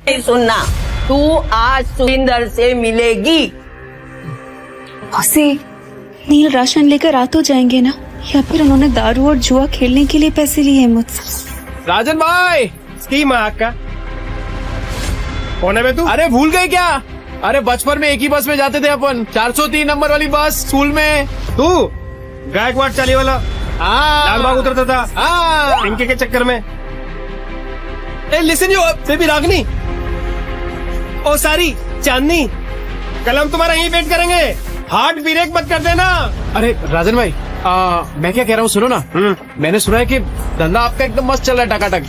नहीं सुनना, तू आज सुरिंदर से मिलेगी। उसे नील राशन लेकर आ तो जाएंगे ना, या फिर उन्होंने दारू और जुआ खेलने के लिए पैसे लिए हैं मुझसे? राजन भाई, स्कीम का कौन है बे तू? अरे भूल गए क्या? अरे बचपन में एक ही बस में जाते थे अपन, 403 नंबर वाली बस स्कूल में। तू गायकवाड़ चाली वाला लाल बाग उतरता था इनके के चक्कर में। लिसन यू बेबी रागनी, ओ सारी चांदनी, कल हम तुम्हारा यहीं वेट करेंगे, हार्ट ब्रेक मत कर देना। अरे राजन भाई, मैं क्या कह रहा हूँ सुनो ना। मैंने सुना है कि धंधा आपका एकदम मस्त चल रहा है, टकाटक।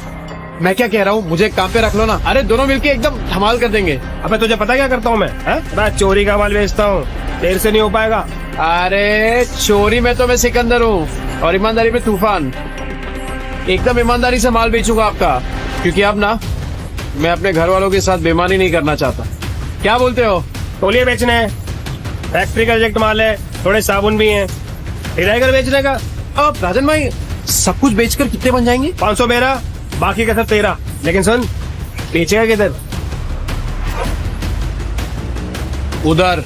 मैं क्या कह रहा हूँ, मुझे काम पे रख लो ना। अरे दोनों मिलके एकदम धमाल कर देंगे। अबे तुझे पता क्या करता हूँ मैं चोरी का माल बेचता हूँ, देर से नहीं हो पाएगा। अरे चोरी में तो मैं सिकंदर हूँ और ईमानदारी में तूफान। एकदम ईमानदारी से माल बेचूंगा आपका, क्योंकि अब ना मैं अपने घर वालों के साथ बेईमानी नहीं करना चाहता। क्या बोलते हो? तौलिए बेचने हैं, फैक्ट्री का रिजेक्ट माल है, थोड़े साबुन भी हैं, हिराईगर बेचने का। अब राजन भाई, सब कुछ बेचकर कितने बन जाएंगे? 500 मेरा, बाकी का सब तेरा। लेकिन सुन, बेचेगा किधर? उधर।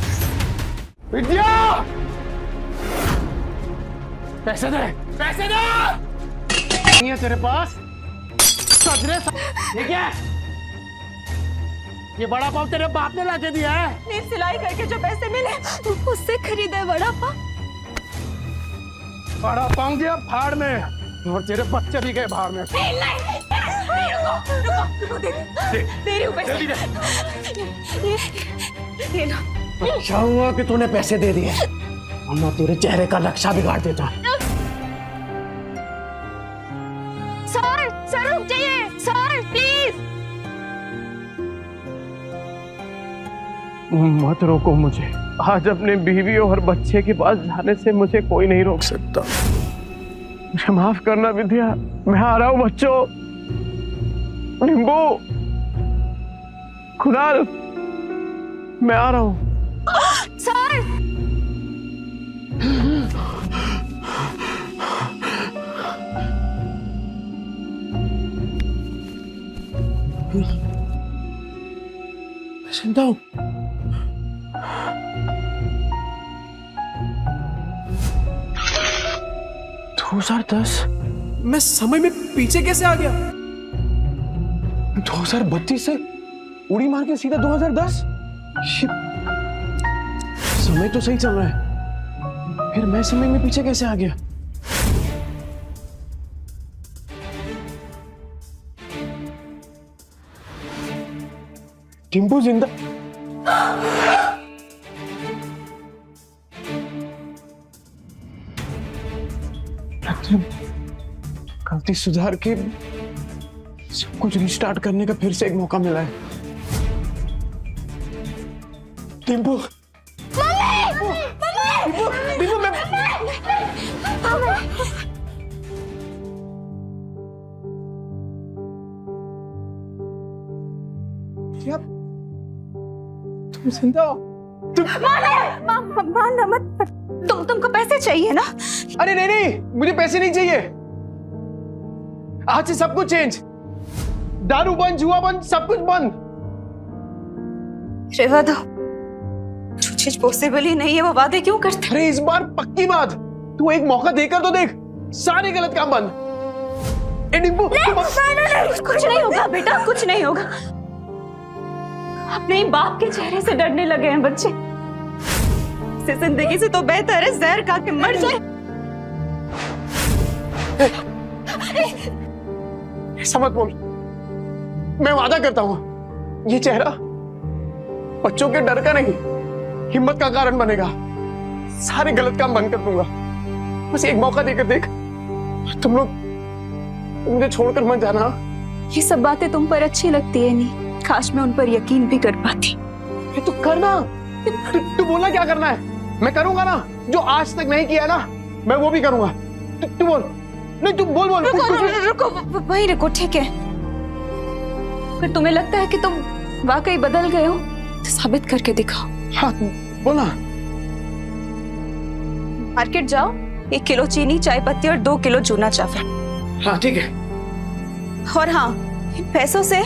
विद्या, पैसे दे, पैसे दे। नहीं है तेरे पास? ठीक है, ये बड़ा पाव तेरे बाप ने लाके दिया है। मेरी सिलाई करके जो पैसे मिले उससे खरीदा है वड़ा पाव। बड़ा पाव गया भाड़ में, और तेरे बच्चे भी गए भाड़ में। अच्छा हुआ कि तूने पैसे दे दिए, वरना तेरे चेहरे का नक्शा बिगाड़ देता। सर रुक जाइए सर, प्लीज। मत रोको मुझे, आज अपने बीवी और बच्चे के पास जाने से मुझे कोई नहीं रोक सकता। मुझे माफ करना विद्या, मैं आ रहा हूँ बच्चों। निम्बू, खुदाल, मैं आ रहा हूँ। सर सुनता हूँ। मैं समय में पीछे कैसे आ गया? 2032 से उड़ी मार के सीधा 2010। समय तो सही चल रहा है, फिर मैं समय में पीछे कैसे आ गया? टिम्पू जिंदा? गलती सुधार के सब कुछ रिस्टार्ट करने का फिर से एक मौका मिला है। टिम्पू, क्या तुम जिंदा हो? मारना मत। तुमको पैसे चाहिए ना? अरे नहीं नहीं, मुझे पैसे नहीं चाहिए। आज से सब कुछ चेंज, दारू बंद, जुआ बंद, सब कुछ बंद। रेवा दो, जो चीज पॉसिबल ही नहीं है वो वादे क्यों करते? अरे इस बार पक्की बात, तू एक मौका देकर तो देख, सारे गलत काम बंद। निम्बू, कुछ नहीं होगा बेटा, कुछ नहीं होगा। अपने ही बाप के चेहरे से डरने लगे हैं बच्चे। इस जिंदगी से तो बेहतर है जहर खा के मर जाए। ऐसा मत बोल, मैं वादा करता हूं, ये चेहरा बच्चों के डर का नहीं, हिम्मत का कारण बनेगा। सारे गलत काम बंद कर दूंगा, बस एक मौका देकर देख। तुम लोग मुझे छोड़कर मत जाना। ये सब बातें तुम पर अच्छी लगती है नहीं, काश मैं उन पर यकीन भी कर पाती। तू करना, तू बोलना क्या करना है, मैं करूंगा ना। जो आज तक नहीं किया ना, मैं वो भी करूंगा। तू बोल, नहीं तू बोल। रुको, वहीं रुको, ठीक है। अगर तुम्हें लगता है कि तुम वाकई बदल गए हो तो साबित करके दिखाओ। हाँ बोला। मार्केट जाओ, 1 किलो चीनी, चाय पत्ती और 2 किलो चूना चावल। हाँ ठीक है। और हाँ, इन पैसों से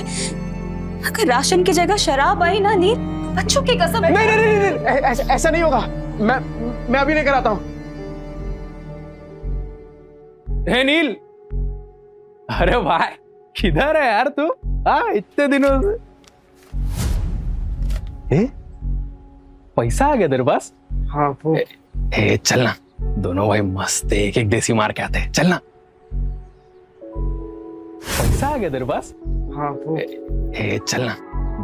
अगर राशन की जगह शराब आई ना नील, बच्चों की कसम। नहीं नहीं नहीं, नहीं, नहीं ऐसा नहीं होगा। मैं अभी लेकर आता हूं। हे नील, अरे भाई किधर है यार तू? हाँ इतने दिनों से। पैसा आ गया तेरे पास? हाँ वो चलना दोनों भाई मस्त एक एक देसी मार के आते हैं, चलना। पैसा आ गया तेरे पास? हाँ वो चलना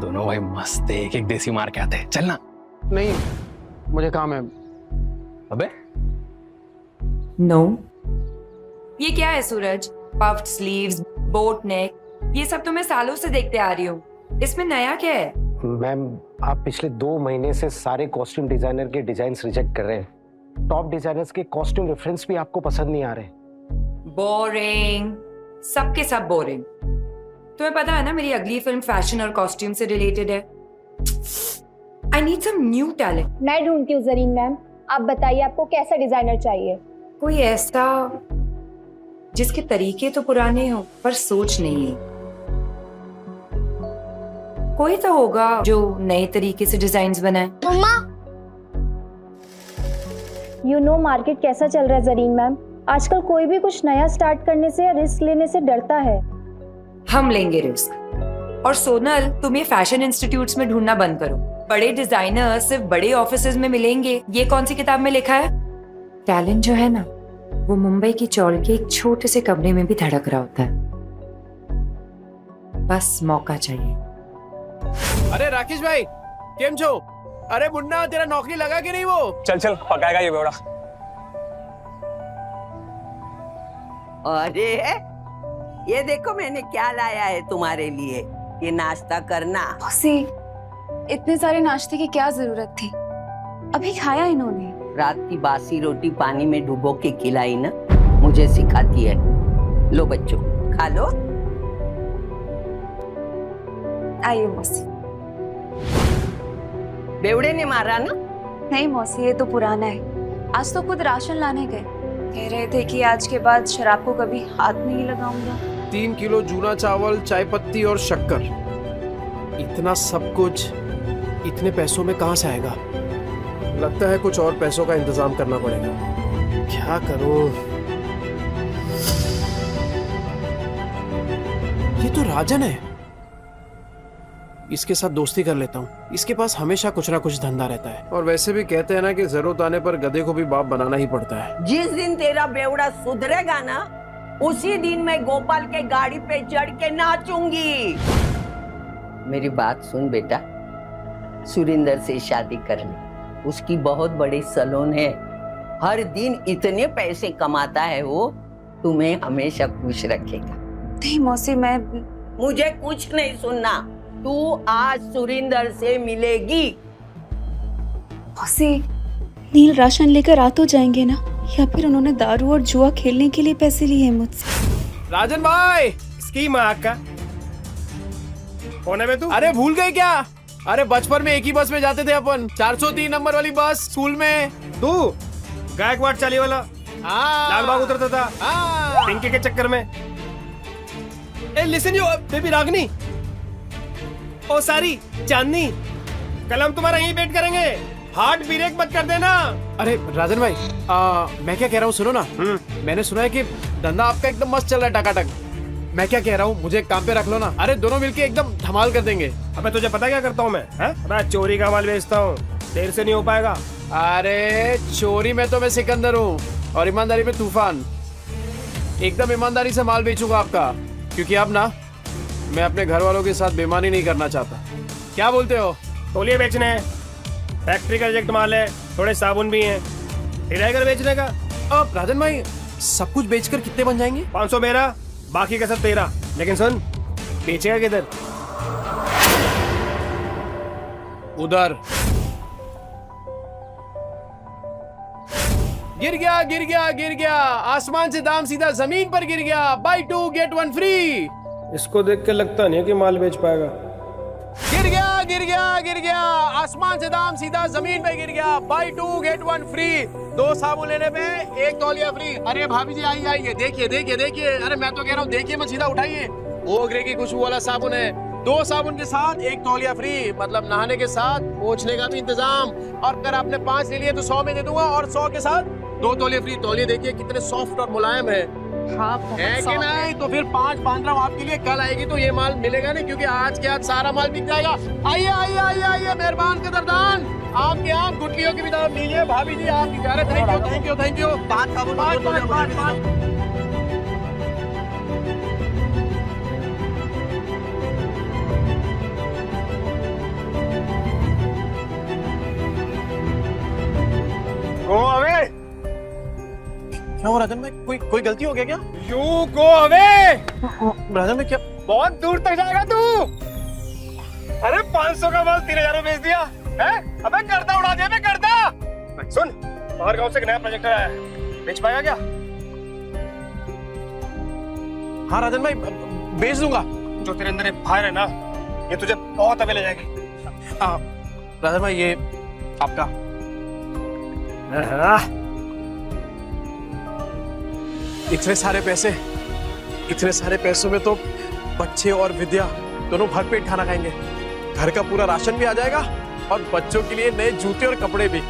दोनों भाई मस्त एक एक देसी मार के आते हैं, चलना। नहीं, मुझे काम है। अबे नो ये क्या है सूरज? पफ्ड स्लीव्स, बोट नेक, ये सब तो मैं सालों से देखते आ रही हूँ। इसमें नया क्या है? मैम आप पिछले 2 महीने से सारे कॉस्ट्यूम डिजाइनर के डिजाइन्स रिजेक्ट कर रहे हैं। टॉप डिजाइनर्स के कॉस्ट्यूम रेफरेंस भी आपको पसंद नहीं आ रहे। बोरिंग, सबके सब बोरिंग। तुम्हें पता है ना मेरी अगली फिल्म फैशन और कॉस्ट्यूम से रिलेटेड है। I need some new talent. मैं ढूंढती हूँ जरीन मैम, आप बताइए आपको कैसा डिजाइनर चाहिए? कोई ऐसा जिसके तरीके तो पुराने हो पर सोच नहीं है। कोई तो होगा जो नए तरीके से डिजाइन्स बनाए। मम्मा, यू नो मार्केट कैसा चल रहा है जरीन मैम? आजकल कोई भी कुछ नया स्टार्ट करने से या रिस्क लेने से डरता है। हम लेंगे रिस्क। और सोनल, तुम ये फैशन इंस्टीट्यूट्स में ढूंढना बंद करो। बड़े डिजाइनर सिर्फ बड़े ऑफिसेज में मिलेंगे, ये कौन सी किताब में लिखा है? टैलेंट जो है ना, वो मुंबई की चौल के एक छोटे से कमरे में भी धड़क रहा होता है। बस मौका चाहिए। अरे राकेश भाई, केम छो? अरे मुन्ना, तेरा नौकरी लगा कि नहीं वो? चल चल पकाएगा ये बेवड़ा। अरे ये देखो मैंने क्या लाया है तुम्हारे लिए, ये नाश्ता करना। मौसी, इतने सारे नाश्ते की क्या जरूरत थी? अभी खाया इन्होंने। रात की बासी रोटी पानी में डुबो के खिलाई ना, मुझे सिखाती है। लो बच्चों खा लो। आइए मौसी। बेवड़े ने मारा ना? नहीं मौसी, ये तो पुराना है। आज तो खुद राशन लाने गए, कह रहे थे कि आज के बाद शराब को कभी हाथ नहीं लगाऊंगा। 3 किलो जूना चावल, चाय पत्ती और शक्कर, इतना सब कुछ इतने पैसों में कहां से आएगा? लगता है कुछ और पैसों का इंतजाम करना पड़ेगा। क्या करूं? ये तो राजन है, इसके साथ दोस्ती कर लेता हूँ। इसके पास हमेशा कुछ ना कुछ धंधा रहता है। और वैसे भी कहते हैं ना कि जरूरत आने पर गधे को भी बाप बनाना ही पड़ता है। जिस दिन तेरा बेवड़ा सुधरेगा ना, उसी दिन मैं गोपाल के गाड़ी पे चढ़ के नाचूंगी। मेरी बात सुन बेटा, सुरिंदर से शादी कर ले। उसकी बहुत बड़ी सैलून है, हर दिन इतने पैसे कमाता है वो, तुम्हें हमेशा खुश रखेगा। नहीं मौसी, मैं मुझे कुछ नहीं सुनना, तू आज सुरिंदर से मिलेगी। मौसी, नील राशन लेकर आ तो जाएंगे ना, या फिर उन्होंने दारू और जुआ खेलने के लिए पैसे लिए हैं मुझसे? राजन भाई, इसकी माँ का कौन है बे तू? अरे भूल गए क्या? अरे बचपन में एक ही बस में जाते थे अपन, 403 नंबर वाली बस स्कूल में। तू गायकवाड़ चाली वाला लालबाग उतरता था पिंकी के चक्कर में। ए लिसन यू बेबी रागनी, ओ सारी चांदनी, कल हम तुम्हारा यहीं वेट करेंगे, हार्ट ब्रेक मत कर देना। अरे राजन भाई, मैं क्या कह रहा हूँ सुनो ना। मैंने सुना है कि धंधा आपका एकदम मस्त चल रहा है, टकाटक। मैं क्या कह रहा हूँ, मुझे काम पे रख लो ना। अरे दोनों मिलके एकदम धमाल कर देंगे। अबे तुझे पता क्या करता हूँ मैं? अबे चोरी का माल बेचता हूँ, देर से नहीं हो पाएगा। अरे चोरी में तो मैं सिकंदर हूँ और ईमानदारी में तूफान। एकदम ईमानदारी से माल बेचूंगा आपका, क्योंकि अब ना मैं अपने घर वालों के साथ बेईमानी नहीं करना चाहता। क्या बोलते हो? तौलिए बेचने हैं, फैक्ट्री का रिजेक्ट माल है, थोड़े साबुन भी हैं, हिलाकर बेचने का। अब राजन भाई, सब कुछ बेचकर कितने बन जाएंगे? 500 मेरा, बाकी का सब तेरा। लेकिन सुन, बेचेगा किधर? उधर। गिर गया गिर गया गिर गया, आसमान से दाम सीधा जमीन पर गिर गया। Buy 2 get 1 free. इसको देख के लगता नहीं है कि माल बेच पाएगा। गिर गया गिर गया गिर गया, आसमान से दाम सीधा जमीन पे गिर गया। Buy 2 get 1 free. 2 साबुन लेने पे 1 तौलिया फ्री। अरे भाभी जी आइए आइए, देखिए देखिए देखिए। अरे मैं तो कह रहा हूँ देखिए मत, सीधा उठाइए। ओग्रे की खुशबू वाला साबुन है, 2 साबुन के साथ 1 तौलिया फ्री, मतलब नहाने के साथ पोंछने का भी इंतजाम। और अगर आपने 5 ले लिए तो 100 में दे दूंगा, और 100 के साथ 2 तौलिया फ्री। तौलिए देखिए कितने सॉफ्ट और मुलायम है, हाँ है कि नहीं? तो फिर 5 बांध रहा हूँ आपके लिए। कल आएगी तो ये माल मिलेगा नहीं, क्योंकि आज के आज सारा माल बिक जाएगा। आइए आइए आइए आइए, मेहरबान कदरदान, आपके आप गुटलियों की भी दाम लीजिए। भाभी जी आपकी कह रहे thank you thank you thank you. 5 साबुन 5। Go away. क्या हो राजन भाई, कोई गलती हो गया क्या? You go away. राजन भाई क्या? बहुत दूर तक जाएगा तू। अरे 500 का माल 3000 में बेच दिया है? अबे गर्दा उड़ा दिया, मैं गर्दा। सुन, बाहर गांव से एक नया प्रोजेक्टर आया है, बेच पाएगा क्या? हाँ राजन भाई, बेच दूंगा। जो तेरे अंदर फायर है ना, ये तुझे बहुत अबे ले जाएगी। राजन भाई ये आपका। इतने सारे पैसों में तो बच्चे और विद्या दोनों भरपेट खाना खाएंगे। घर का पूरा राशन भी आ जाएगा और बच्चों के लिए नए जूते और कपड़े भी।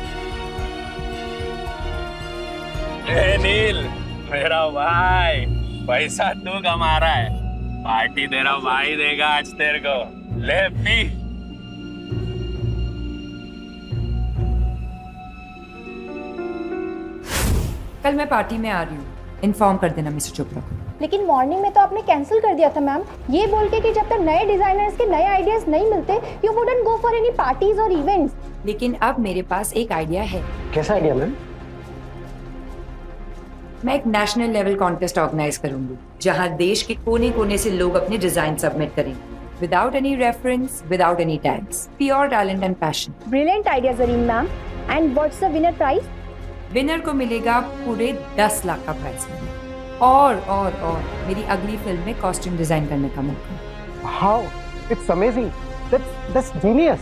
नील मेरा भाई, पैसा तू कमा रहा है, पार्टी तेरा भाई देगा आज तेरे को। ले पी। कल मैं पार्टी में आ रही हूँ, इन्फॉर्म कर देना मिस्टर चोपड़ा को। लेकिन मॉर्निंग में तो आपने कैंसिल कर दिया था मैम, ये बोल के कि जब तक नए डिजाइनर्स के नए आइडियाज नहीं मिलते you wouldn't go for any parties और इवेंट्स। लेकिन अब मेरे पास एक आइडिया है। कैसा आइडिया मैम? मैं एक नेशनल लेवल कॉन्टेस्ट ऑर्गेनाइज करूंगी, जहां देश के कोने कोने से लोग अपने डिजाइन सबमिट करेंगे, without any reference, without any tags, pure talent and passion. Brilliant idea Zareen ma'am. And what's the winner prize? Winner को मिलेगा पूरे 10 लाख का प्राइज और मेरी अगली फिल्म में कॉस्ट्यूम डिजाइन करने का मौका। How it's amazing, that's genius.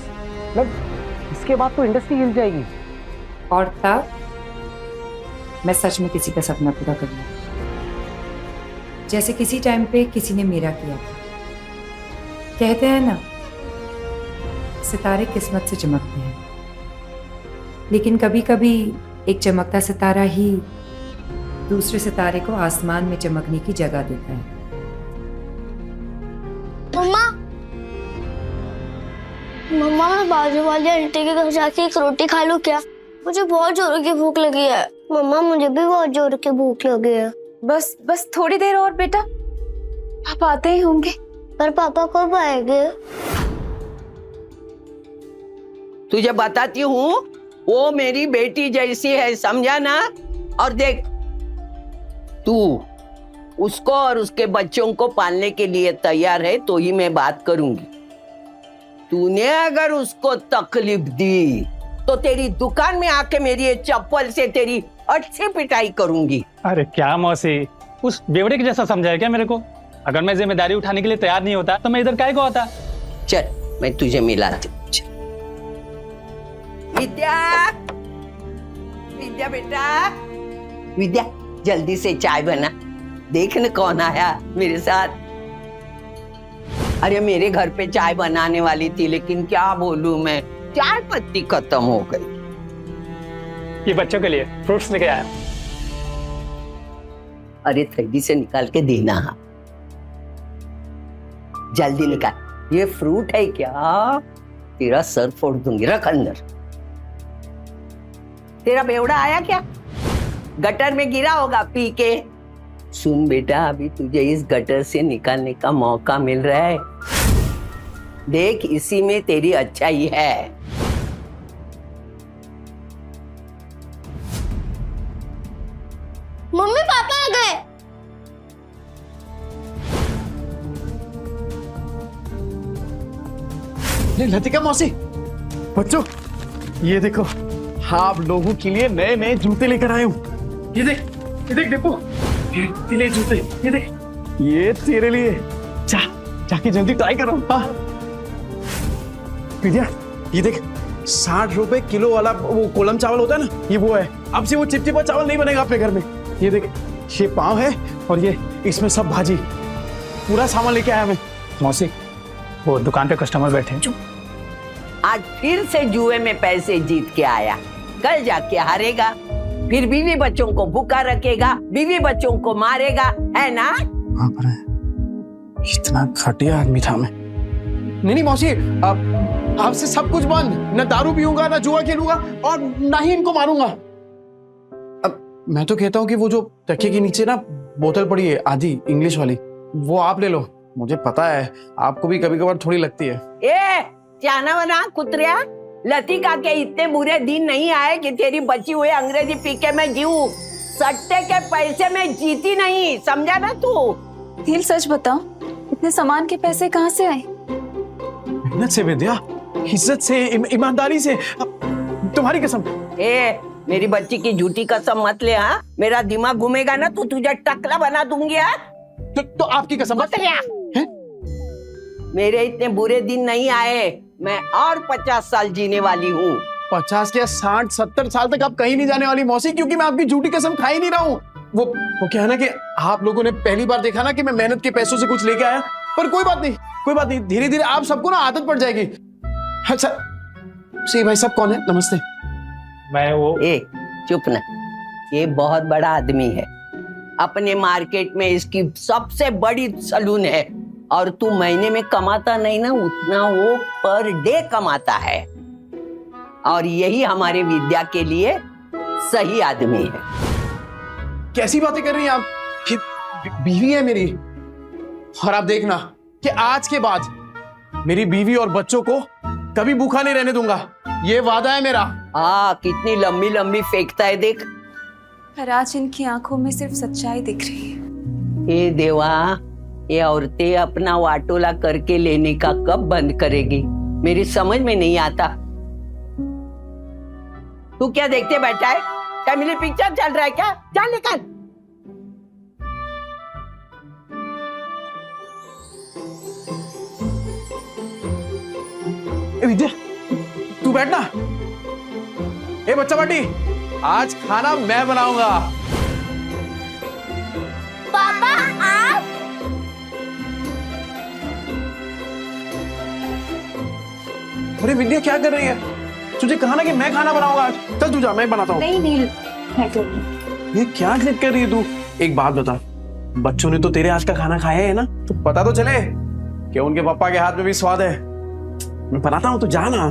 इसके बाद तो इंडस्ट्री हिल जाएगी। और तब मैं सच में किसी का सपना पूरा करूंगा, जैसे किसी टाइम पे किसी ने मेरा किया था। कहते हैं ना, सितारे किस्मत से चमकते हैं, लेकिन कभी कभी एक चमकता सितारा ही दूसरे सितारे को आसमान में चमकने की जगह देता है। मम्मा मैं बाजू वाली आंटी के घर जाके एक रोटी खा लूं क्या? मुझे बहुत जोर की भूख लगी है। मम्मा मुझे भी बहुत जोर की भूख लगी है। बस थोड़ी देर और बेटा, पापा आते ही होंगे। पर पापा कब आएंगे? तुझे बताती हूँ, वो मेरी बेटी जैसी है, समझा ना? और देख, तू उसको और उसके बच्चों को पालने के लिए तैयार है तो ही मैं बात करूंगी। तूने अगर उसको तकलीफ दी तो तेरी दुकान में आके मेरी ये चप्पल से तेरी अच्छी पिटाई करूंगी। अरे क्या मौसी, उस बेवड़े के जैसा समझाया क्या मेरे को? अगर मैं जिम्मेदारी उठाने के लिए तैयार नहीं होता तो मैं इधर काहे को आता? चल मैं तुझे मिलाती हूँ। विद्या, विद्या बेटा, विद्या जल्दी से चाय बना। देख न कौन आया मेरे साथ। अरे मेरे घर पे चाय बनाने वाली थी, लेकिन क्या बोलूं मैं, चाय पत्ती खत्म हो गई। ये बच्चों के लिए फ्रूट्स लेके आया। अरे थैली से निकाल के देना। हाँ जल्दी निकाल। ये फ्रूट है क्या? तेरा सर फोड़ दूंगी। रख अंदर। तेरा बेवड़ा आया क्या? गटर में गिरा होगा पी के। सुन बेटा, अभी तुझे इस गटर से निकालने का मौका मिल रहा है। देख, इसी में तेरी अच्छाई है। मम्मी पापा आ गए। लतिका मौसी, बच्चों ये देखो, आप लोगों के लिए नए नए जूते लेकर आया हूँ। ये देख देखो, ये ले जूते, ये देख, ये तेरे लिए। जाके जल्दी ट्राई करो। हाँ विद्या, ये देख, 60 रुपए किलो वाला वो कोलम चावल होता है ना, ये वो है। अब से वो चिपचिपा चावल नहीं बनेगा आपके घर में। ये देख, ये पाव है और ये इसमें सब भाजी, पूरा सामान लेके आया मैं। मौसी, वो दुकान पे कस्टमर बैठे हैं। आज फिर से जुए में पैसे जीत के आया, कल जाके हारेगा, फिर बीवी बच्चों को भूखा रखेगा, बीवी बच्चों को मारेगा, है ना? हाँ पर इतना घटिया आदमी था मैं। नहीं मौसी, आपसे सब कुछ बंद, न दारू पीऊंगा, न जुआ खेलूंगा और ना ही इनको मारूंगा। अब मैं तो कहता हूँ कि वो जो तकिए के नीचे ना बोतल पड़ी है आधी इंग्लिश वाली, वो आप ले लो। मुझे पता है आपको भी कभी कभार थोड़ी लगती है। ए जाना वना कुतरिया, लतिका के इतने बुरे दिन नहीं आए कि तेरी बची हुई अंग्रेजी पी के मैं जीऊं। सट्टे के पैसे में जीती नहीं, समझा ना तू? नील सच बताओ, इतने सामान के पैसे कहाँ से आए? मेहनत से विद्या, इज्जत से, ईमानदारी से। तुम्हारी कसम। ए मेरी बच्ची की झूठी कसम मत ले। हाँ, मेरा दिमाग घूमेगा ना तो तुझे टकला बना दूंगी। यार तो आपकी कसम मत। मेरे इतने बुरे दिन नहीं आए, मैं और 50 साल जीने वाली हूँ। 50 या 60 70 साल तक आप कहीं नहीं जाने वाली मौसी, क्योंकि मैं आपकी झूठी कसम खा ही नहीं रहा हूँ। वो क्या है ना कि आप लोगों ने पहली बार देखा ना कि मैं मेहनत के पैसों से कुछ लेके आया, पर कोई बात नहीं, धीरे धीरे आप सबको ना आदत पड़ जाएगी। अच्छा सी भाई साहब कौन है? नमस्ते। मैं वो ए चुप ना, ये बहुत बड़ा आदमी है, अपने मार्केट में इसकी सबसे बड़ी सलून है, और तू महीने में कमाता नहीं ना उतना वो पर डे कमाता है, और यही हमारे विद्या के लिए सही आदमी है। कैसी बातें कर रही हैं आप? कि बीवी है मेरी, और आप देखना कि आज के बाद मेरी बीवी और बच्चों को कभी भूखा नहीं रहने दूंगा, ये वादा है मेरा। कितनी लंबी लंबी फेंकता है देख। पर आज इनकी आंखों में सिर्फ सच्चाई दिख रही है। ए देवा, ये औरतें अपना वाटोला करके लेने का कब बंद करेगी, मेरी समझ में नहीं आता। तू क्या देखते बैठा है? फैमिली पिक्चर चल रहा है क्या? चल निकल। विद्या तू बैठना। ए बच्चा पार्टी, आज खाना मैं बनाऊंगा। पापा आप? अरे विद्या क्या कर रही है? तुझे कहा ना कि मैं खाना बनाऊंगा आज। चल तू जा, मैं बनाता हूँ। नहीं नील, मैं करूँगी। ये क्या जिद कर रही है तू? एक बात बता, बच्चों ने तो तेरे आज का खाना खाया है ना, तो पता तो चले कि उनके पापा के हाथ में भी स्वाद है। मैं बनाता हूँ, तो जा ना।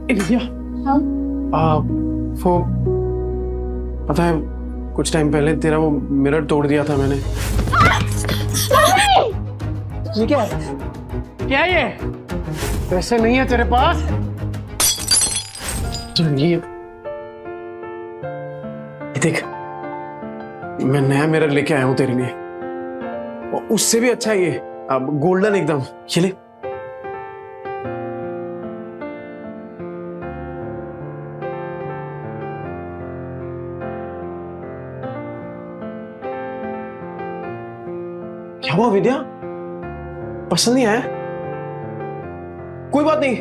विद्या, हाँ? वो पता है कुछ टाइम पहले तेरा वो मिरर तोड़ दिया था मैंने। ये क्या है? क्या ये? पैसे नहीं है तेरे पास? तो ये देख, मैं नया मिरर लेके आया हूं तेरे लिए, और उससे भी अच्छा ये अब गोल्डन एकदम। ये ले। क्या हुआ विद्या? पसंद नहीं आया? कोई बात नहीं,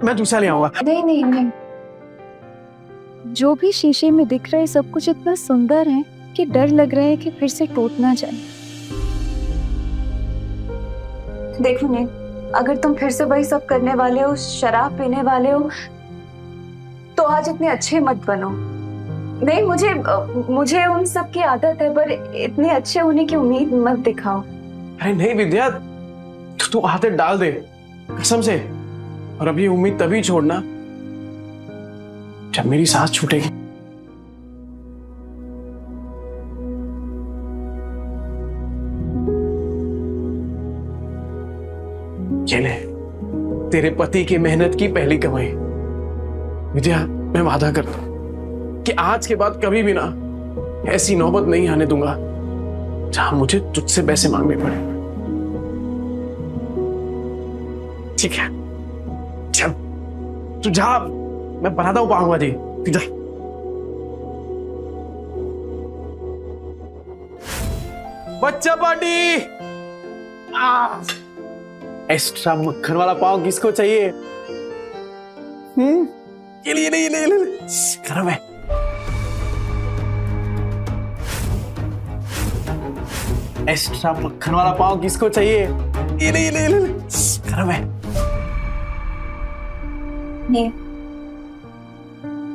मैं दूसरा ले आऊंगा। नहीं नहीं नहीं, जो भी शीशे में दिख रहा है सब कुछ इतना सुंदर है कि डर लग रहा है कि फिर से टूट ना जाए। देखो नील, अगर तुम फिर से वही सब करने वाले हो, शराब पीने वाले हो, तो आज इतने अच्छे मत बनो। नहीं, मुझे उन सब की आदत है, पर इतने अच्छे होने की उम्मीद मत दिखाओ। अरे नहीं विद्या, तू आदत डाल दे कसम से, और अब ये उम्मीद तभी छोड़ना जब मेरी सांस छूटेगी। ये ले, तेरे पति की मेहनत की पहली कमाई। विद्या, मैं वादा करता हूं कि आज के बाद कभी भी ना ऐसी नौबत नहीं आने दूंगा जहां मुझे तुझसे पैसे मांगने पड़े। ठीक है, चल तू जा, मैं बनाता हूं पाऊंगा जी। तू जा। बच्चा पार्टी, एक्स्ट्रा मक्खन वाला पाव किसको चाहिए? ये लिए नहीं, ले गरम है। एक्स्ट्रा मक्खन वाला पाव किसको चाहिए? ये ले, ये ले, ये ले। गरम है। नील,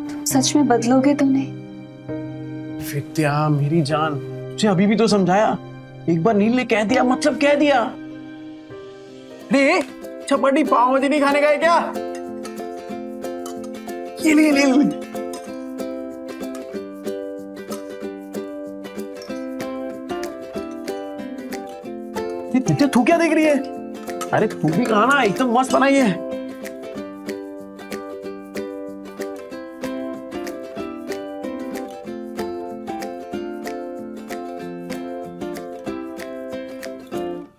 तुम सच में बदलोगे तो नहीं? विद्या मेरी जान, तुझे अभी भी तो समझाया। एक बार नील ने कह दिया मतलब कह दिया। रे चपाटी पाव भाजी नहीं खाने का है क्या? ये ले, ले, ले। विद्या तू क्या देख रही है? अरे तू भी खाना, एकदम मस्त बनाई है।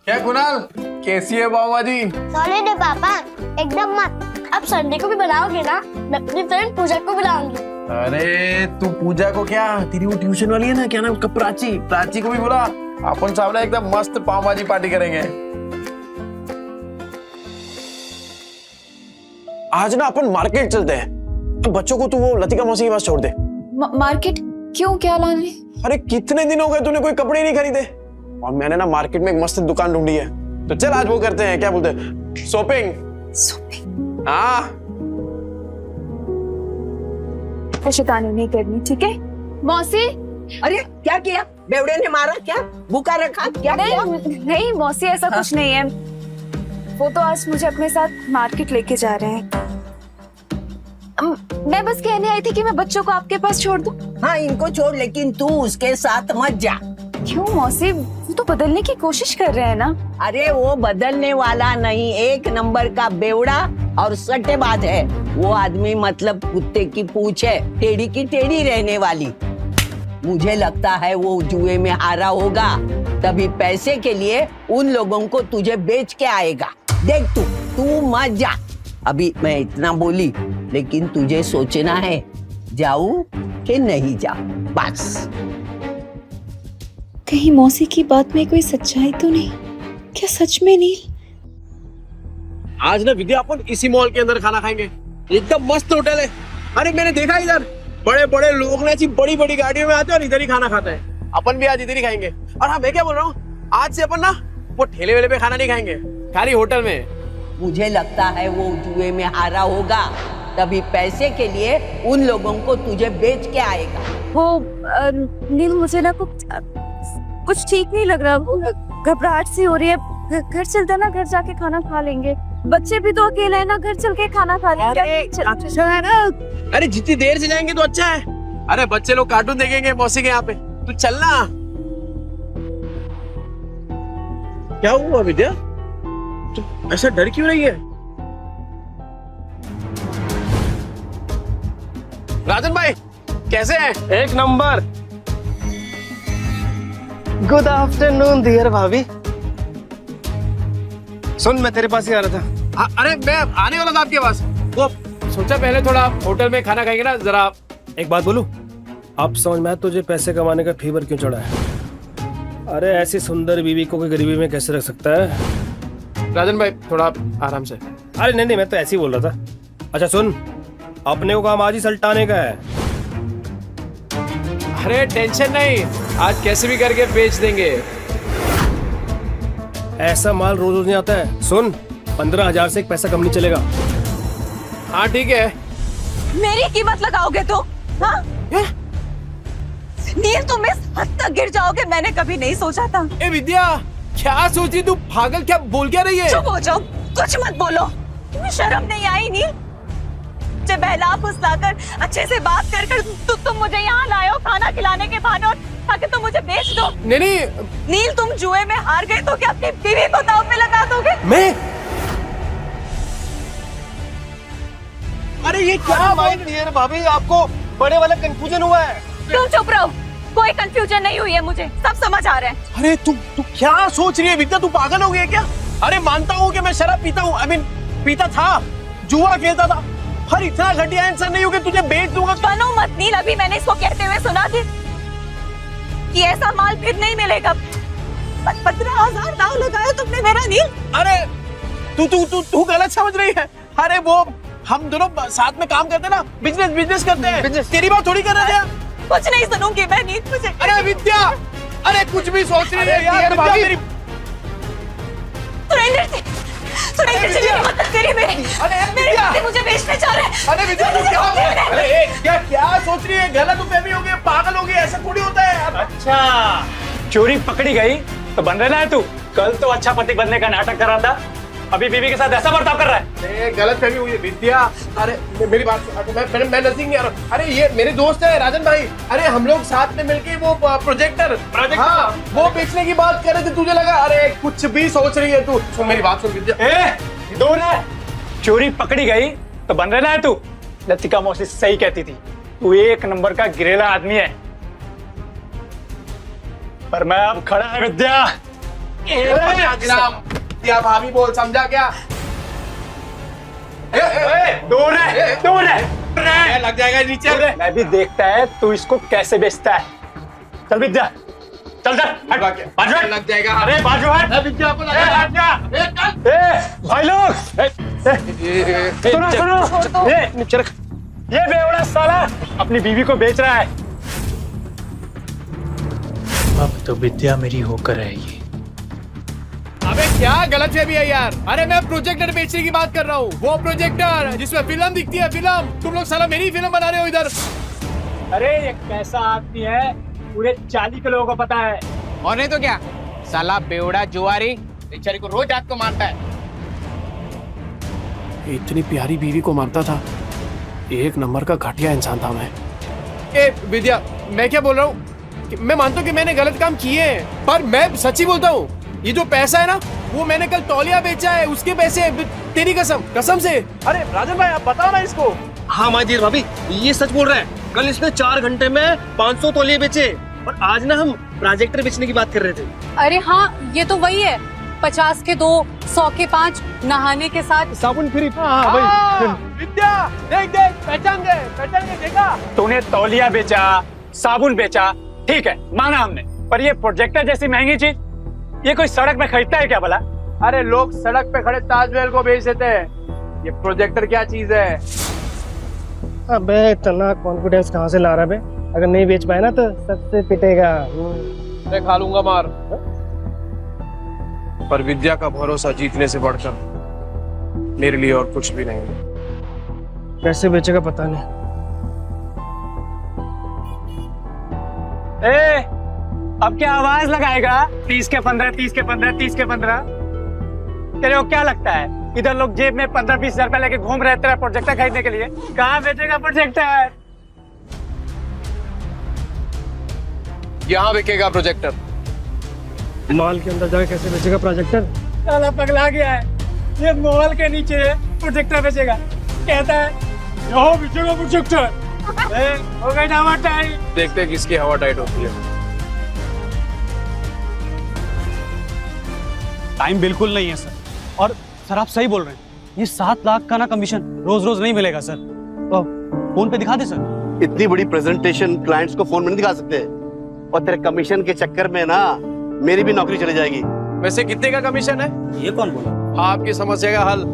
क्या कुणाल, कैसी है पाव भाजी? सॉलिड है पापा, एकदम मस्त। अब संडे को भी बनाओगे ना? मैं अपनी फ्रेंड पूजा को बुलाऊंगी। अरे तू पूजा को क्या, तेरी वो ट्यूशन वाली है ना, क्या नाम उसका, प्राची, प्राची को भी बुला। अपन सामने एकदम मस्त पाव भाजी पार्टी करेंगे। आज ना अपन मार्केट चलते हैं। तो बच्चों को तू वो लतिका मौसी के पास छोड़ दे। मार्केट क्यों, क्या लाने? अरे कितने दिन हो गए तूने कोई कपड़े नहीं खरीदे, और मैंने ना मार्केट में एक मस्त दुकान ढूंढी है। तो चल आज वो करते हैं, क्या बोलते हैं, शॉपिंग। हाँ शैतानी नहीं करनी, ठीक है? मौसी, अरे क्या किया? बेवड़े ने मारा क्या? भूखा रखा क्या? नहीं मौसी, ऐसा कुछ नहीं है। वो तो आज मुझे अपने साथ मार्केट लेके जा रहे हैं। मैं बस कहने आई थी कि मैं बच्चों को आपके पास छोड़ दूं। हाँ इनको छोड़, लेकिन तू उसके साथ मत जा। क्यों मौसी, वो तो बदलने की कोशिश कर रहे हैं ना। अरे वो बदलने वाला नहीं, एक नंबर का बेवड़ा और सट्टेबाज है वो आदमी। मतलब कुत्ते की पूंछ है, टेढ़ी की टेढ़ी रहने वाली। मुझे लगता है वो जुए में हारा होगा, तभी पैसे के लिए उन लोगों को तुझे बेच के आएगा। देख तू मत जा। अभी मैं इतना बोली, लेकिन तुझे सोचना है जाऊं कि नहीं जाऊं, बस। कहीं मौसी की बात में कोई सच्चाई तो नहीं? क्या सच में नील? आज ना विद्या अपन इसी मॉल के अंदर खाना खाएंगे, एकदम मस्त होटल है। अरे मैंने देखा इधर बड़े बड़े लोग ना ऐसी बड़ी बड़ी गाड़ियों में आते हैं और इधर ही खाना खाते हैं। अपन भी आज इधर ही खाएंगे। और हाँ मैं क्या बोल रहा हूँ, आज से अपन ना वो ठेले वेले पे खाना नहीं खाएंगे, खाली होटल में। मुझे लगता है वो जुए में हारा होगा, तभी पैसे के लिए उन लोगों को तुझे बेच के आएगा। वो नील, मुझे ना कुछ ठीक नहीं लग रहा, घबराहट सी हो रही है। घर चलते ना, घर जाके खाना खा लेंगे। बच्चे भी तो अकेले हैं ना, घर चल के खाना खा लेंगे। अच्छा है ना, अरे जितनी देर से जाएंगे तो अच्छा है। अरे बच्चे लोग कार्टून देखेंगे मौसी के यहाँ पे, तू चलना। क्या हुआ विद्या, तू ऐसा डर क्यों रही है? राजन भाई कैसे हैं? एक नंबर। गुड आफ्टरनून डियर भाभी। सुन, मैं तेरे पास ही आ रहा था। अरे मैं आने वाला था आपके पास। वो सोचा पहले थोड़ा होटल में खाना खाएंगे ना जरा। एक बात बोलूं, अब समझ में आया तुझे पैसे कमाने का फीवर क्यों चढ़ा है। अरे ऐसी सुंदर बीवी को कोई गरीबी में कैसे रख सकता है? राजन भाई थोड़ा आराम से। अरे नहीं, मैं तो ऐसे ही बोल रहा था। अच्छा सुन, अपने को काम आज ही सल्टाने का है। अरे टेंशन नहीं, आज कैसे भी करके बेच देंगे। ऐसा माल रोज रोज नहीं आता है। सुन, 15,000 से एक पैसा कम नहीं चलेगा। हाँ ठीक है। मेरी कीमत लगाओगे तो? हाँ? नील, तुम इस हद तक गिर जाओगे मैंने कभी नहीं सोचा था। ए विद्या, क्या सोची तू? पागल, क्या बोल क्या रही है? चुप हो जाओ, कुछ मत बोलो। तुम्हें शर्म नहीं आई नील? मुझे बहला फुसलाकर अच्छे से बात कर तुम मुझे यहाँ लाए हो खाना खिलाने के बहाने, ताकि तुम मुझे बेच दो। नहीं नील, तुम जुए में हार गए तो क्या अपनी बीवी को दांव पे लगा दोगे? मैं? अरे ये क्या डियर भाभी, आपको बड़े वाला कंफ्यूजन हुआ है। तुम चुप रहो, कोई कंफ्यूजन नहीं हुई है, मुझे सब समझ आ रहा है। अरे तू क्या सोच रही है विद्या, तू पागल हो गई है क्या? अरे मानता हूँ कि मैं शराब पीता हूँ, आई मीन पीता था, जुआ खेलता था, पर इतना घटिया इंसान नहीं हूँ कि तुझे बेच दूंगा। बनो मत नील, अभी मैंने इसको कहते हुए सुना कि ऐसा माल फिर नहीं मिलेगा। 15,000 दाव लगाया तुमने मेरा नील। अरे तू गलत समझ रही है। अरे वो हम दोनों साथ में काम करते ना, बिजनेस करते हैं। तेरी बात थोड़ी कर रहे हैं। कुछ नहीं सुनूंगी मैं नील, मुझे। अरे विद्या, अरे कुछ भी सोच रही है यार भाभी। सुरेंद्र जी मेरी मदद करिए मेरी। अरे मेरे पति मुझे बेचने जा रहे हैं। अरे विद्या तू क्या अरे क्या क्या सोच रही है? गलत फहमी हो गई, पागल हो गई, ऐसा थोड़ी होता है। अच्छा, चोरी पकड़ी गई तो बन रहा है तू। कल तो अच्छा पति बनने का नाटक कर रहा था, अभी बीवी के साथ ऐसा बर्ताव कर रहा है। गलत फहमी हुई है विद्या। अरे मेरी बात मैं नजदीक नहीं आ रहा। अरे ये मेरे दोस्त है राजन भाई। अरे हम लोग साथ में मिलके वो प्रोजेक्टर हाँ वो बेचने की बात कर रहे थे। तुझे लगा अरे कुछ भी सोच रही है तू। सुन मेरी बात सुन विद्या। दूर है, चोरी पकड़ी गई तो बन रहा है तू। लतिका मौसी सही कहती थी, तू एक नंबर का गिरेला आदमी है। पर मैं अब खड़ा है विद्या। क्या भाभी बोल, समझा क्या? दूर है, लग जाएगा नीचे। मैं भी देखता है तू इसको कैसे बेचता है। चल विद्या, चल लग जाएगा। अरे बाजू हट। विद्या को लगा। भाई लोग सुनो, ये बेवड़ा साला अपनी बीवी को बेच रहा है। अब तो विद्या मेरी होकर रहेगी। अबे क्या गलत है भी है यार। अरे मैं प्रोजेक्टर बेचने की बात कर रहा हूँ, वो प्रोजेक्टर जिसमें फिल्म दिखती है। फिल्म तुम लोग साला मेरी फिल्म बना रहे हो इधर। अरे ये कैसा आदमी है, पूरे 40 के लोगों को पता है। और नहीं तो क्या, साला बेवड़ा जुआरी बेचारी को रोज रात को मारता है। इतनी प्यारी बीवी को मारता था। एक नंबर का घटिया इंसान था मैं। ए विद्या, मैं क्या बोल रहा हूँ, मैं मानता हूँ कि मैंने गलत काम किए हैं, पर मैं सच्ची बोलता हूँ। ये जो पैसा है ना, वो मैंने कल तौलिया बेचा है, उसके पैसे। तेरी कसम से। अरे राजन भाई आप बताओ ना इसको। हाँ माजी भाभी ये सच बोल रहा है। कल इसने 4 घंटे में 500 तौलिए बेचे और आज ना हम प्रोजेक्टर बेचने की बात कर रहे थे। अरे हाँ ये तो वही है, 50 के 2, 100 के 5, नहाने के साथ साबुन फ्री। विद्या देख पहचान गए देखा। तूने तौलिया बेचा, साबुन बेचा, ठीक है माना हमने, पर ये प्रोजेक्टर जैसी महंगी चीज ये कोई सड़क में खरीदता है क्या भला? अरे लोग सड़क पे खड़े ताजमहल को बेच देते हैं, ये प्रोजेक्टर क्या चीज है? अबे इतना कॉन्फिडेंस कहाँ से ला रहा है? अगर नहीं बेच पाए ना तो सबसे पिटेगा। मैं खा लूंगा मार। पर विद्या का भरोसा जीतने से बढ़कर मेरे लिए और कुछ भी नहीं है। कैसे बेचेगा पता नहीं। अब क्या आवाज लगाएगा? 30 के 15, 30 के 15, 30 के 15। तेरे को क्या लगता है इधर लोग जेब में 15-20 हजार रुपए लेके घूम रहे तेरा प्रोजेक्टर खरीदने के लिए? कहाँ बेचेगा प्रोजेक्टर? यहाँ बिकेगा प्रोजेक्टर। मॉल के अंदर जाके कैसे बेचेगा प्रोजेक्टर? साला पगला गया है, ये मॉल के नीचे प्रोजेक्टर बेचेगा, कहता है यहाँ बेचेगा प्रोजेक्टर। हो गई ना हवा टाइट। देखते हैं किसकी हवा टाइट होती है। टाइम बिल्कुल नहीं है सर। और सर आप सही बोल रहे हैं, ये 7 लाख का ना कमीशन रोज रोज नहीं मिलेगा सर। तो फोन पे दिखा दे सर। इतनी बड़ी प्रेजेंटेशन क्लाइंट्स को फोन में नहीं दिखा सकते, और तेरे कमीशन के चक्कर में ना मेरी भी नौकरी चली जाएगी। वैसे कितने का कमीशन है? ये कौन बोला? आपकी समस्या का हल।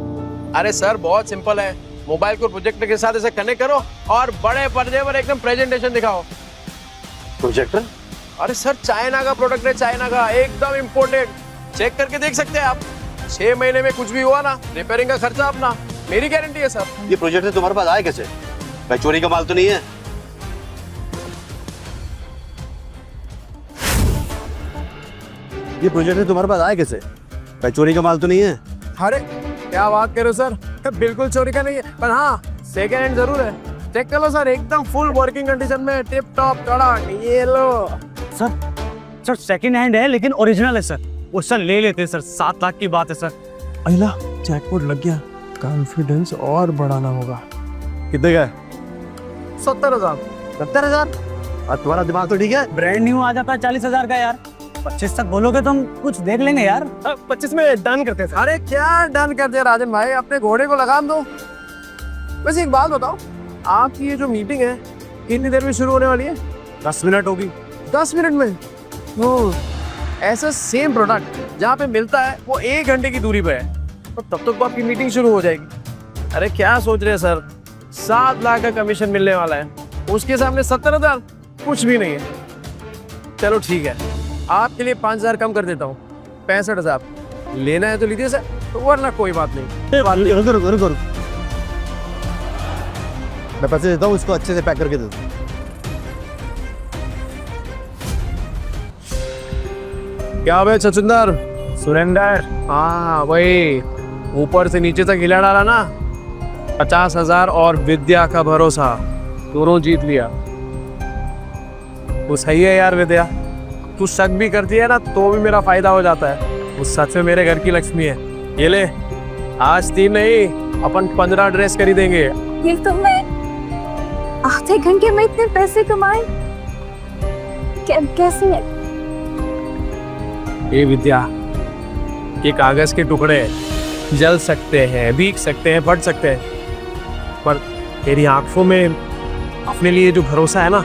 अरे सर बहुत सिंपल है, मोबाइल को प्रोजेक्टर के साथ ऐसे कनेक्ट करो और बड़े पर्दे पर एकदम प्रेजेंटेशन दिखाओ। प्रोजेक्टर? अरे सर चाइना का प्रोडक्ट है, चाइना का, एकदम इम्पोर्टेड। चेक करके देख सकते हैं आप। 6 महीने में कुछ भी हुआ ना, रिपेयरिंग का खर्चा अपना, मेरी गारंटी है सर। ये प्रोजेक्टर तुम्हारे पास आए कैसे? भाई चोरी का माल तो नहीं है? ये प्रोजेक्टर तुम्हारे पास आए कैसे? भाई चोरी का माल तो नहीं है? अरे क्या बात कर रहे हो सर, बिल्कुल चोरी का नहीं है, पर हाँ सेकेंड हैंड जरूर है। चेक कर लो सर, एकदम फुल वर्किंग कंडीशन में, टिप टॉप कड़क। ये लो सर सेकंड हैंड है लेकिन ओरिजिनल है सर। वो सर ले लेते हैं सर, 7 लाख की बात है सर। अहिला जैकपॉट लग गया, कॉन्फिडेंस और बढ़ाना होगा। कितने का? 70,000। 70,000? और तुम्हारा दिमाग तो ठीक है? ब्रांड न्यू आ जाता है 40,000 का यार। 25 तक बोलोगे तो हम कुछ देख लेंगे यार। 25 में डन करते हैं। अरे क्या डन कर दिया राजन भाई, अपने घोड़े को लगाम दो। वैसे एक बात बताओ, आपकी ये जो मीटिंग है कितनी देर में शुरू होने वाली है? 10 मिनट होगी। 10 मिनट में? ओह, ऐसा सेम प्रोडक्ट जहाँ पे मिलता है वो 1 घंटे की दूरी पे है, तो तब तक तो आपकी मीटिंग शुरू हो जाएगी। अरे क्या सोच रहे हैं सर, 7 लाख का कमीशन मिलने वाला है, उसके सामने 70,000 कुछ भी नहीं है। चलो ठीक है, आपके लिए 5,000 कम कर देता हूँ, 65,000। लेना है तो लीजिए सर, तो वरना कोई बात नहीं। रुको, मैं पैसे देता हूँ, इसको अच्छे से पैक करके दे दो। क्या भाई छछुंदर? सुरेंदर, हाँ वही, ऊपर से नीचे तक हिला डाला ना। 50,000 और विद्या का भरोसा, दोनों जीत लिया। वो सही है यार विद्या, तू शक भी करती है ना तो भी मेरा फायदा हो जाता है। वो सच में मेरे घर की लक्ष्मी है। ये ले, आज 3 नहीं, अपन 15 ड्रेस खरीदेंगे। ये तो मैं आधे घंटे में इतने पैसे कमाए, कैसे? ये विद्या, ये कागज के टुकड़े जल सकते हैं, भीग सकते हैं, फट सकते हैं, पर तेरी आंखों में अपने लिए जो भरोसा है ना,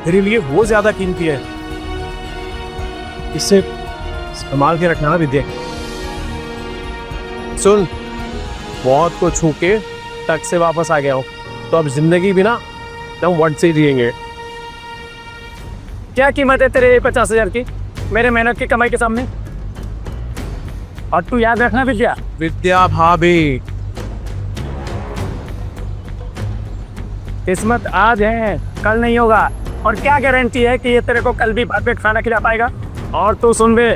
तेरे लिए वो ज्यादा कीमती है। इसे संभाल के रखना विद्या। सुन, बहुत को छू के टक से वापस आ गया हूँ, तो अब जिंदगी भी ना एकदम वट से जिएंगे। क्या कीमत है तेरे 50,000 की मेरे मेहनत की कमाई के सामने? और तू याद रखना विद्या, विद्या भाभी, किस्मत आज है, कल नहीं होगा। और क्या गारंटी है कि ये तेरे को कल भी भरपेट खाना खिला पाएगा? और तू सुन बे,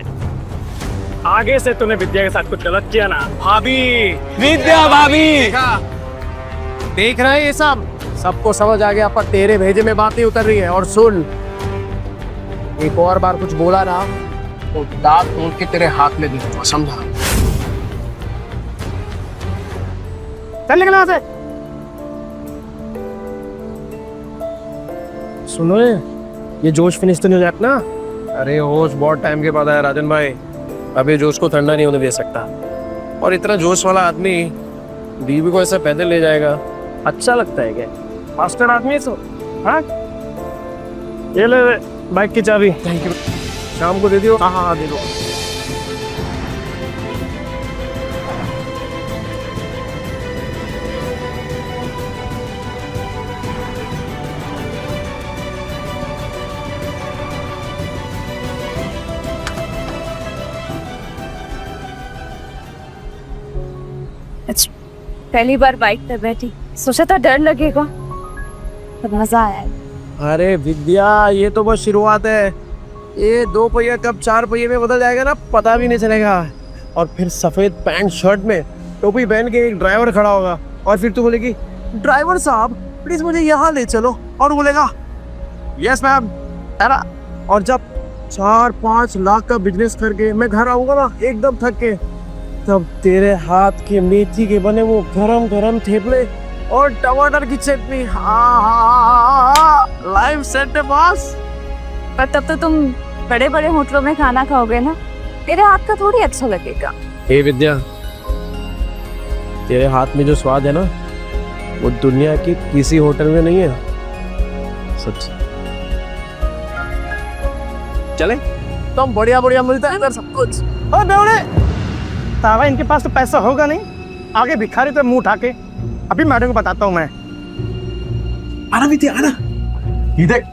आगे से तूने विद्या के साथ कुछ गलत किया ना, भाभी, विद्या भाभी, देख रहे हैं ये सब, सबको समझ आ गया, पर तेरे भेजे में बात नहीं उतर रही है। और सुन, एक और बार कुछ बोला ना तो दांत तोड़ के तेरे हाथ में दे दूंगा, समझा? चल निकल वहां से। सुनो, ये जोश फिनिश तो नहीं हो जाता ना? अरे होश बहुत टाइम के बाद आया राजन भाई, अभी जोश को ठंडा नहीं होने दे सकता। और इतना जोश वाला आदमी बीवी को ऐसे पैदल ले जाएगा, अच्छा लगता है क्या? मास्टर आदमी है सो। हाँ, ये ले बाइक की चाबी। Thank you. शाम को दे दियो। हाँ हाँ दे दो। पहली बार बाइक पे बैठी, सोचा था डर लगेगा, पर मजा आया। अरे विद्या, ये तो बस शुरुआत है। ये 2 पहिया कब 4 पहिए में बदल जाएगा ना, पता भी नहीं चलेगा। और फिर सफेद पैंट शर्ट में टोपी पहन के एक ड्राइवर खड़ा होगा, और फिर तू बोलेगी, ड्राइवर साहब प्लीज मुझे यहाँ ले चलो, और बोलेगा यस मैम। और जब 4-5 लाख का बिजनेस करके मैं घर आऊंगा ना एकदम थक के, तब तेरे हाथ के मेथी के बने वो गरम गरम थेपले और टमाटर की चटनी, लाइव सेट है बॉस। पर तब तो तुम बड़े बड़े होटलों में खाना खाओगे ना, तेरे हाथ का थोड़ी अच्छा लगेगा। हे विद्या, तेरे हाथ में जो स्वाद है ना, वो दुनिया की किसी होटल में नहीं है, सच। चले तो हम बढ़िया बढ़िया मिलता है सब कुछ। और बेवड़े, तावा इनके पास तो पैसा होगा नहीं, आगे भिखारी तो मुंह उठा के। अभी मैडम को बताता हूँ मैं। आना विद्या, आना, ये देख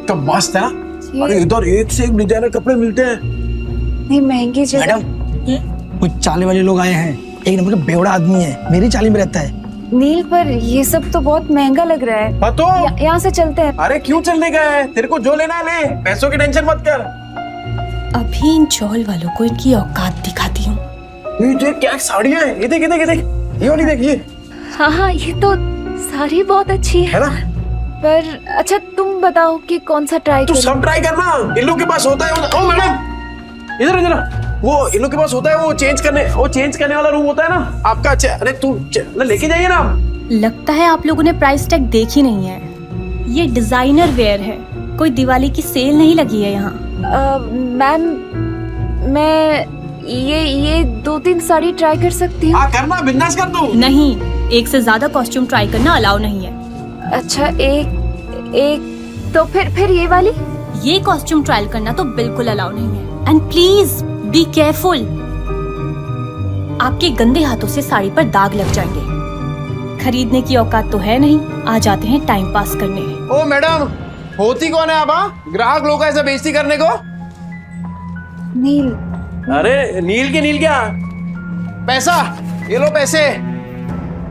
तो मस्त है ना। अरे इधर एक से एक डिजाइनर कपड़े मिलते हैं। नहीं महंगी जगह। मैडम, कुछ चाले वाले लोग आए हैं, एक नंबर का बेवड़ा आदमी है, मेरी चाली में रहता है। नील, पर ये सब तो बहुत महंगा लग रहा है। तो यहाँ से चलते हैं। अरे क्यों चलने का है, तेरे को जो लेना है ले, पैसों की टेंशन मत कर। अभी इन चौल वालों को इनकी औकात दिखाती हूँ। ये देख क्या साड़ियाँ हैं, ये देख ये देख ये देख, ये वाली देख ये। हाँ, ये तो साड़ी बहुत अच्छी है ना? पर अच्छा तुम बताओ कि कौन सा ट्राई तू सब ट्राई करना, इन लोग के पास होता है। ओ मैडम, इधर इधर, वो इन लोग के पास होता है, वो चेंज करने वाला रूम होता है ना आपका। अरे तू लेके जाइए ना। लगता है आप लोगों ने प्राइस टैग देखी नहीं है। ये डिजाइनर वेयर है, कोई दिवाली की सेल नहीं लगी है यहाँ। मैम, मैं ये 2-3 साड़ी ट्राई कर सकती हूँ? करना, बिंदास कर तू। नहीं, एक से ज्यादा कॉस्ट्यूम ट्राई करना अलाउ नहीं है। अच्छा, एक तो फिर ये वाली? ये कॉस्ट्यूम ट्रायल करना तो बिल्कुल अलाउ नहीं है। एंड प्लीज बी केयरफुल, आपके गंदे हाथों से साड़ी पर दाग लग जाएंगे। खरीदने की औकात तो है नहीं, आ जाते हैं टाइम पास करने। ओ मैडम, होती कौन है आप? ग्राहक लोग ऐसे बेइज्जती करने को? नील। अरे नील के नील क्या? पैसा, ये लो पैसे।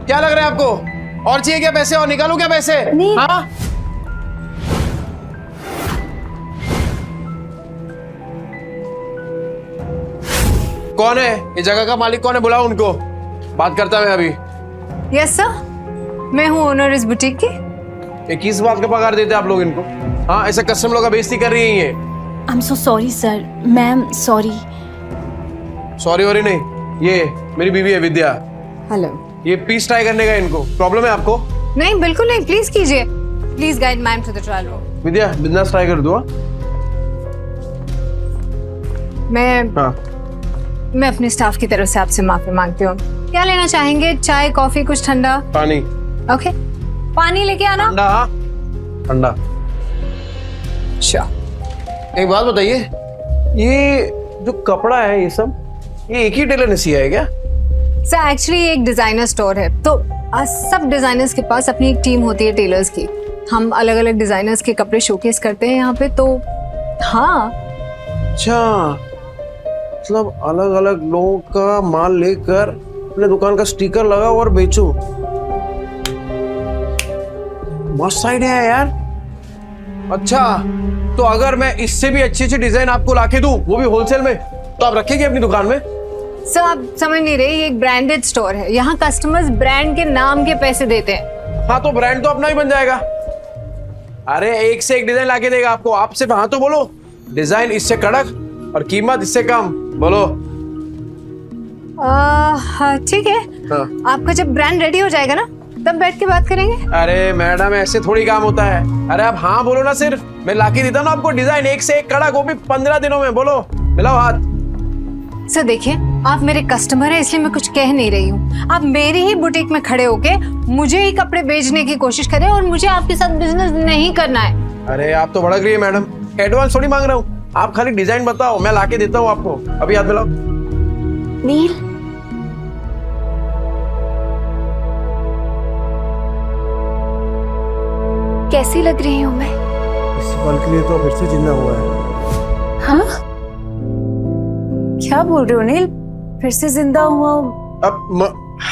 क्या लग रहा है आपको? और चाहिए क्या पैसे? और निकालू क्या पैसे? नील। हाँ? कौन है ये जगह का मालिक? कौन है? बुलाओ उनको, बात करता मैं अभी। यस सर, मैं हूँ ओनर इस बुटीक की। ये किस बात का पगार देते आप लोग इनको? हाँ, ऐसे कस्टमर लोग का बेइज्जती कर रही है ये। I am so sorry sir, ma'am sorry. Sorry worry नहीं, ये मेरी बीवी है विद्या। हेलो। ये पीस ट्राई करने का इनको प्रॉब्लम है आपको? नहीं बिल्कुल नहीं, प्लीज कीजिए। Please guide ma'am to the trial room. Vidya business try कर दो। मैं अपने स्टाफ की तरफ से आपसे माफी मांगती हूँ। क्या लेना चाहेंगे? चाय, कॉफी, कुछ ठंडा? पानी। ओके, पानी लेके आना। ठंडा। ठंडा। अच्छा, एक बात बताइए, ये जो कपड़ा है ये सब, ये एक ही टेलर ने सिया है क्या? सर एक्चुअली एक डिजाइनर स्टोर है, तो सब डिजाइनर्स के पास अपनी एक टीम होती है टेलर्स की। हम अलग अलग डिजाइनर्स के कपड़े शोकेस करते हैं यहाँ पे। तो हाँ। अच्छा, मतलब अलग अलग लोगों का माल लेकर अपने दुकान का स्टिकर लगाओ और बेचो। मस्त आइडिया है यार। अच्छा, तो अगर मैं इससे भी अच्छी अच्छी डिजाइन आपको लाके दूं, वो भी होलसेल में, तो आप रखेंगे अपनी दुकान में? सर आप समझ नहीं रहे, ये एक ब्रांडेड स्टोर है। यहाँ कस्टमर्स ब्रांड के नाम के पैसे देते हैं। हाँ, तो ब्रांड तो अपना ही बन जाएगा। अरे एक से एक डिजाइन लाके देगा आपको। आप सिर्फ हाँ तो बोलो, डिजाइन इससे कड़क और कीमत इससे कम, बोलो। ठीक है। हाँ। आपका जब ब्रांड रेडी हो जाएगा ना, तब बैठ के बात करेंगे। अरे मैडम, ऐसे थोड़ी काम होता है। अरे आप हाँ बोलो ना, सिर्फ मैं लाके देता हूँ ना आपको डिजाइन एक से एक कड़क, वो भी 15 दिनों में। बोलो, मिलाओ हाथ। सर देखिए, आप मेरे कस्टमर हैं इसलिए मैं कुछ कह नहीं रही हूँ। आप मेरी ही बुटीक में खड़े होके मुझे ही कपड़े बेचने की कोशिश करें और मुझे आपके साथ बिजनेस नहीं करना है। अरे आप तो भड़क रही है मैडम, एडवांस थोड़ी मांग रहा हूँ। आप खाली डिजाइन बताओ, मैं लाके देता हूँ आपको। अभी हाथ मिलाओ। नील, कैसी लग रही हूँ मैं? इस पल के लिए तो फिर से जिंदा हुआ है। हाँ? क्या बोल रहे हो नील? फिर से जिंदा हुआ हूँ?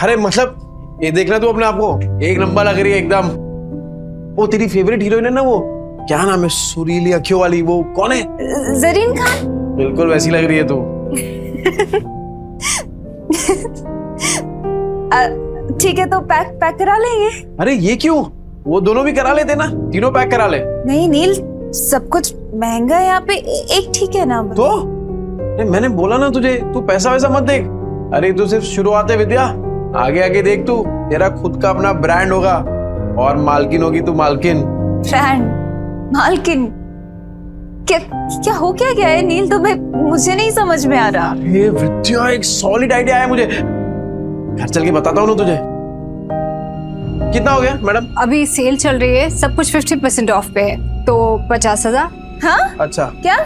अरे मतलब ये देखना तू अपने आप को, एक नंबर लग रही है एकदम। वो तेरी फेवरेट हीरोइन है ना, वो क्या नाम है, सुरीली अखियों वाली, वो कौन है? जरीन खान। बिल्कुल वैसी लग रही है तू। ठीक है, तो पैक करा लेंगे। अरे ये क्यों? वो दोनों भी करा लेते ना, तीनों पैक करा ले। नहीं नील, सब कुछ महंगा है यहाँ पे, एक ठीक है ना? तो मैंने बोला ना तुझे, तू पैसा वैसा मत देख। अरे तू सिर्फ शुरुआत है विद्या, आगे आगे देख तू, तेरा खुद का अपना ब्रांड होगा और मालकिन होगी तू, मालकिन। ब्रांड? मालकिन? क्या हो क्या गया है नील? तो मुझे नहीं समझ में आ रहा। ये विद्या, एक सॉलिड आइडिया है मुझे, घर चल के बताता हूँ ना तुझे। कितना हो गया मैडम? अभी सेल चल रही है, सब कुछ 50% ऑफ पे है, तो 50,000। हाँ? अच्छा। क्या?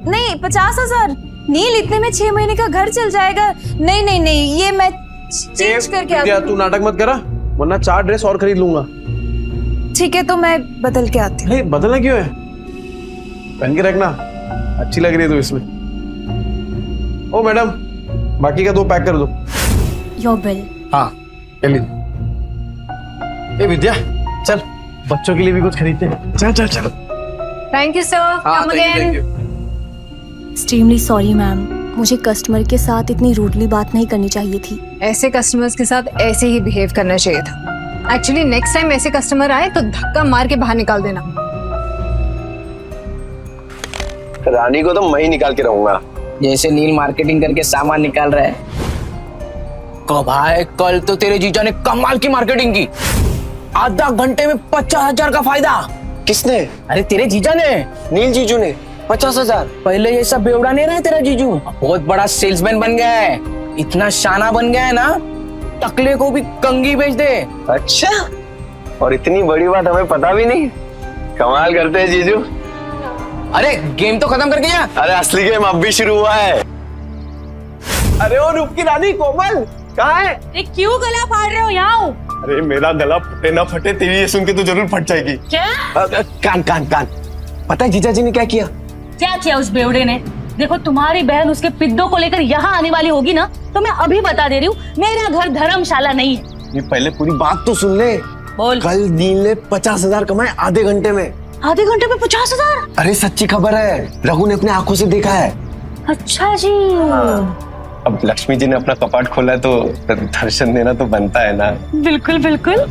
नहीं, 50,000 नील, इतने में 6 महीने का घर चल जाएगा। नहीं नहीं नहीं, ये मैं चेंज करके विद्या, तू नाटक मत करा, वरना 4 ड्रेस और खरीद लूंगा। ठीक है, तो मैं बदल के आती हूँ। बदलना क्यों है? पहन के रखना, अच्छी लग रही है तू इसमें। ओ मैडम, बाकी का 2 पैक कर दो। Your bill. हाँ, ले। ए विद्या, चल बच्चों के लिए भी कुछ खरीदते हैं। चल चल चल। Thank you sir, come again. Extremely sorry ma'am, मुझे कस्टमर के साथ इतनी रूडली बात नहीं करनी चाहिए थी। ऐसे कस्टमर्स के साथ ऐसे ही बिहेव करना चाहिए था। एक्चुअली नेक्स्ट टाइम ऐसे कस्टमर आए तो धक्का मार के बाहर निकाल देना। रानी को तो मैं ही निकाल के रहूंगा। जैसे नील मार्केटिंग करके सामान निकाल रहा है। भाई कल तो तेरे जीजा ने कमाल की मार्केटिंग की, आधा घंटे में 50,000 का फायदा। किसने? अरे तेरे जीजा ने, नील जीजू ने 50,000। पहले ये सब बेवड़ा नहीं रहा तेरा जीजू, बहुत बड़ा सेल्समैन बन गया है, इतना शाना बन गया है ना, टकले को भी कंगी बेच दे। अच्छा, और इतनी बड़ी बात हमें पता भी नहीं। कमाल करते हैं जीजू। अरे गेम तो खत्म कर गया। अरे असली गेम अब भी शुरू हुआ है। अरे ओ रूप की रानी कोमल कहाँ है? अरे क्यों गला फाड़ रहे हो? यहाँ अरे मेरा गला फटे ना फटे, तेरी ये सुन के तो जरूर फट जाएगी। क्या? कान कान कान, पता है जीजा जी ने क्या किया? क्या किया उस बेवड़े ने? देखो तुम्हारी बहन उसके पिद्दों को लेकर यहाँ आने वाली होगी ना, तो मैं अभी बता दे रही हूँ, मेरा घर धर्मशाला नहीं है। ये पहले पूरी बात तो सुन ले। बोल। कल नील ने 50,000 कमाए आधे घंटे में। आधे घंटे में 50,000? अरे सच्ची खबर है, रघु ने अपने आंखों से देखा है। अच्छा जी। अब लक्ष्मी जी ने अपना कपाट खोला है तो दर्शन देना तो बनता है ना। बिल्कुल बिल्कुल,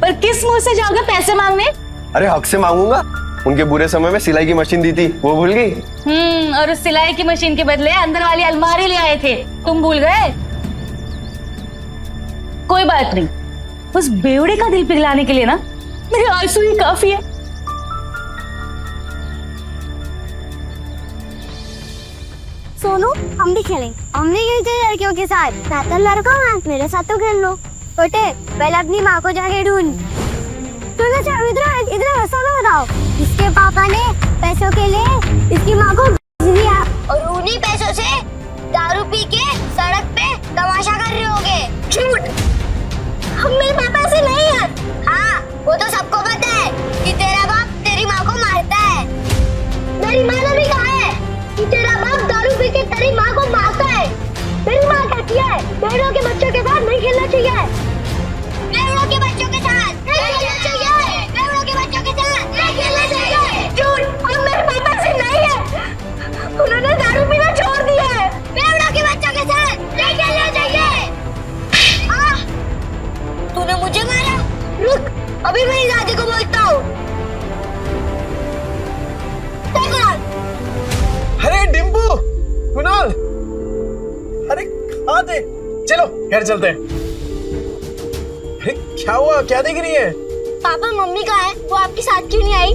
पर किस मुंह से जाओगे पैसे मांगने? अरे हक से मांगूंगा। उनके बुरे समय में सिलाई की मशीन दी थी, वो भूल गई? और उस सिलाई की मशीन के बदले अंदर वाली अलमारी ले आए थे, तुम भूल गए? कोई बात नहीं, उस बेवड़े का दिल पिघलाने के लिए ना मेरे आंसू ही काफी है। सोनू, हम भी खेलेंगे। हम नहीं खेलते लड़कियों के साथ। मैं तो लड़का हूँ, मेरे साथ तो खेल लो। छोटे, पहले अपनी माँ को जाके ढूंढ। इधर हंसो ना बताओ। इसके पापा ने पैसों के लिए इसकी माँ को दिया और उन्हीं पैसों से दारू पी के सड़क पे तमाशा कर रहे होगे। झूठ। हम मेरे पापा से नहीं है। हाँ, वो तो सबको पता है कि तेरा बाप तेरी माँ को मारता है। मेरी माँ ने भी कहा है कि तेरा बाप दारू पी के तेरी माँ को मारता है। मेरी माँ कहती है बेड़ों के बच्चों के साथ नहीं खेलना चाहिए। बेड़ों के बच्चों के साथ नहीं खेलना चाहिए। बेड़ों के बच्चों के साथ नहीं खेलना चाहिए। झूठ। हम मेरे पापा से नहीं है, उन्होंने दारू पीना छोड़ दिया है। बेड़ों के बच्चों के साथ नहीं खेलना चाहिए। तूने मुझे मारा? रुक, अभी मेरी दादी को बोलता हूँ। अरे डिम्पू, कुणाल, अरे कहाँ थे? चलो घर चलते हैं। अरे क्या हुआ, क्या देख रही है? पापा मम्मी कहाँ है? वो आपके साथ क्यों नहीं आई?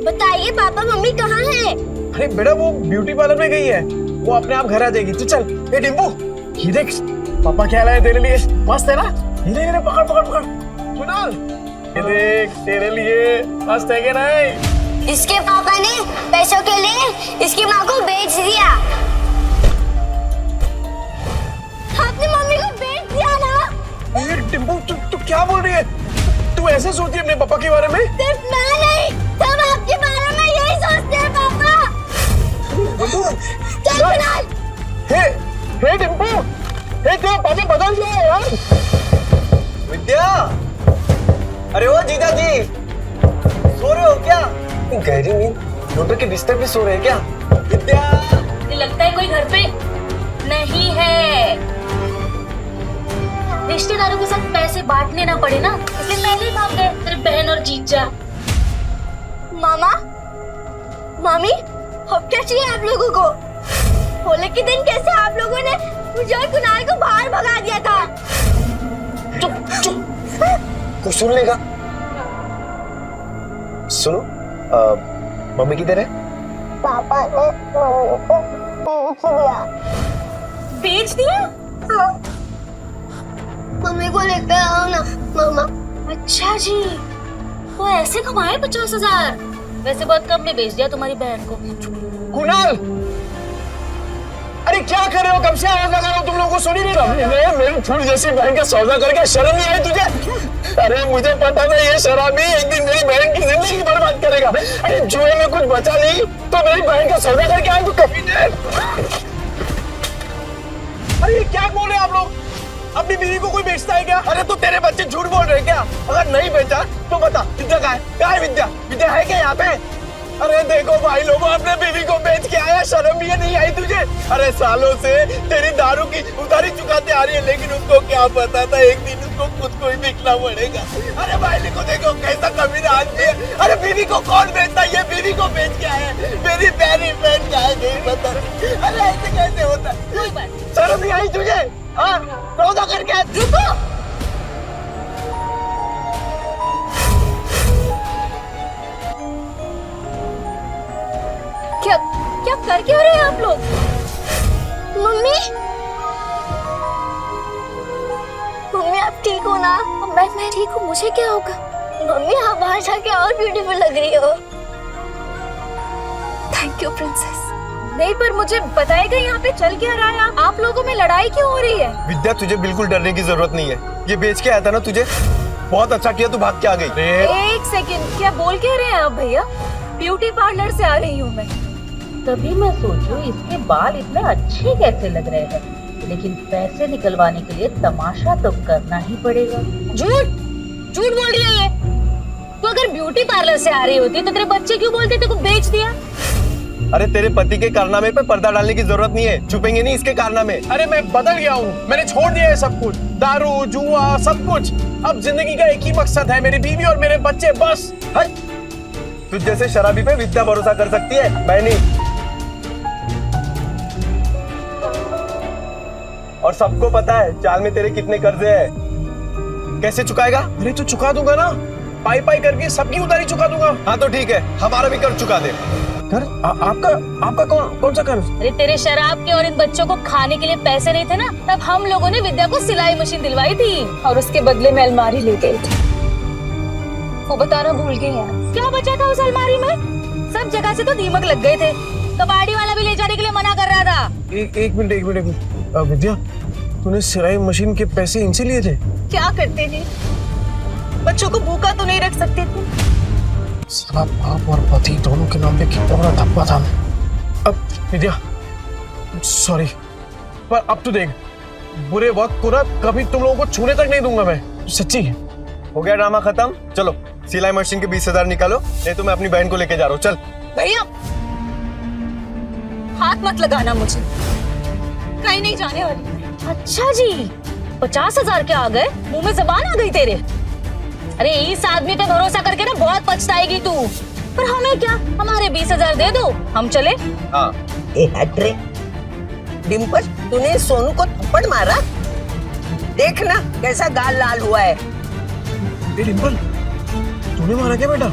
बताइए पापा मम्मी कहाँ है? अरे बेटा वो ब्यूटी पार्लर में गई है, वो अपने आप घर आ जाएगी। तो चल। ए डिम्पू, ये देख पापा क्या लाए तेरे लिए, मस्त है ना? ये पकड़ पकड़ पकड़। कुणाल, ये देख तेरे लिए, मस्त है क्या नहीं? इसके पापा ने पैसों के लिए इसकी माँ को बेच दिया। आपने मम्मी को बेच दिया ना? ये डिम्पू तू क्या बोल रही है? तू ऐसे सोचती है अपने पापा के बारे में? सिर्फ मैं नहीं, सब आपके बारे में यही सोचते हैं पापा। चल कुणाल। हे डिम्पू, हे तेरा पापा बदल गया है यार। विद्या, अरे ओ जीजा जी, सो रहे हो क्या? गहरी नींद, डॉक्टर के बिस्तर पे सो रहे हैं क्या? विद्या, लगता है कोई घर पे नहीं है। रिश्तेदारों के साथ पैसे बांटने ना पड़े ना, इसलिए पहले भाग गए तेरी बहन और जीजा। मामा, मामी, अब क्या चाहिए आप लोगों को? होली के दिन कैसे आप लोगों ने मुझे और कुणाल को बाहर भगा दिया था? चुप चुप, कुछ सुन लेगा। सुनो, मम्मी किधर है? पापा ने मम्मी को बेच दिया। बेच दिया? हाँ। मम्मी को लेकर आओ ना मामा। अच्छा जी, वो ऐसे कमाए 50,000? वैसे बहुत कम में बेच दिया तुम्हारी बहन को। कुणाल, अरे क्या कर रहे हो? कब से आवाज लगा रहा हूँ, तुम लोगों को सुनी नहीं रहा? मेरी फूल जैसी बहन का सौदा करके शर्म नहीं आई तुझे? अरे मुझे पता था ये शराबी एक दिन मेरी बहन की जिंदगी बर्बाद करेगा। अरे जुए में कुछ बचा नहीं तो मेरी बहन का सौदा करके आए तू कभी नहीं। अरे क्या बोल रहे हैं आप लोग? अपनी बीवी को कोई बेचता है क्या? अरे तो तेरे बच्चे झूठ बोल रहे हैं क्या? अगर नहीं बेचा तो बता, विद्या कहाँ है? कहाँ है विद्या? विद्या है क्या यहाँ पे? अरे देखो भाई लोगों, अपने बीवी को बेच के आया, शर्म भी नहीं आई तुझे? अरे सालों से तेरी दारू की उधारी चुकाते आ रही है, लेकिन उसको क्या पता था एक दिन उसको खुद को ही बिकना पड़ेगा। अरे भाई को देखो कैसा कमीना आदमी है। अरे बीवी को कौन बेचता है? ये बीवी को बेच के आया, मेरी प्यारी बहन का है, नहीं पता। अरे ऐसे कैसे होता है? शर्म नहीं आई तुझे? हाँ, सौदा करके रुको। क्या क्या कर क्यों रहे हैं आप लोग? मम्मी, मम्मी आप ठीक हो ना? मैं ठीक हूँ, मुझे क्या होगा? मम्मी आप बाहर जाके और ब्यूटीफुल लग रही हो। Thank you princess. नहीं पर मुझे बताएगा यहाँ पे चल क्या रहा है? आप लोगों में लड़ाई क्यों हो रही है? विद्या तुझे बिल्कुल डरने की जरूरत नहीं है, ये बेच के आया था ना तुझे, बहुत अच्छा किया तू भाग के आ गई। एक सेकंड, क्या बोल के रहे हैं आप भैया? ब्यूटी पार्लर से आ रही हूँ मैं। तभी मैं सोचूं इसके बाल इतने अच्छे कैसे लग रहे हैं, लेकिन पैसे निकलवाने के लिए तमाशा तो करना ही पड़ेगा। झूठ झूठ बोल रही है ये। तो अगर ब्यूटी पार्लर से आ रही होती तो तेरे बच्चे क्यों बोलते तेरे को बेच दिया? अरे तेरे पति के कारनामे पे पर्दा डालने की जरूरत नहीं है, छुपेंगे नहीं इसके कारनामे। अरे मैं बदल गया हूँ, मैंने छोड़ दिया है सब कुछ, दारू जुआ सब कुछ। अब जिंदगी का एक ही मकसद है, मेरी बीवी और मेरे बच्चे, बस। तुझ जैसे शराबी पे विद्या भरोसा कर सकती है, मैं नहीं। और सबको पता है चाल में तेरे कितने कर्जे हैं। कैसे चुकाएगा? अरे तो चुका दूंगा ना, पाई पाई करके सबकी उधारी चुका दूंगा। हाँ तो ठीक है, हमारा भी कर्ज चुका दे। कर आपका कौन सा कर्ज? अरे तेरे शराब के और इन बच्चों को खाने के लिए पैसे नहीं थे ना, तब हम लोगों ने विद्या को सिलाई मशीन दिलवाई थी और उसके बदले में अलमारी ले गए थे। वो बताना भूल गई यार, क्या बचा था उस अलमारी में? सब जगह से तो दीमक लग गए थे, कबाड़ी वाला भी ले जाने के लिए मना कर रहा था। एक मिनट विद्या, तूने सिलाई मशीन के पैसे इनसे लिए थे? क्या करते हैं, बच्चों को भूखा तो नहीं रख सकते थे। साला बाप और पति दोनों के नाम पे कितना बड़ा धब्बा था। अब विद्या सॉरी, पर अब तो देख, बुरे वक्त को ना कभी तुम लोगों को छूने तक नहीं दूंगा मैं, सच्ची। हो गया ड्रामा खत्म, चलो सिलाई मशीन के 20,000 निकालो, नहीं तो मैं अपनी बहन को लेके जा रहा हूँ। चल भैया हाथ मत लगाना मुझे, कहीं नहीं जाने वाली। अच्छा जी, 50,000 के आ गए, मुंह में जबान आ गई तेरे। अरे इस आदमी पे भरोसा करके ना बहुत पछताएगी तू। पर हमें क्या, हमारे 20,000 दे दो, हम चले। हाँ। डिम्पल, तूने सोनू को थप्पड़ मारा? देखना कैसा गाल लाल हुआ है। डिम्पल, तूने मारा क्या बेटा?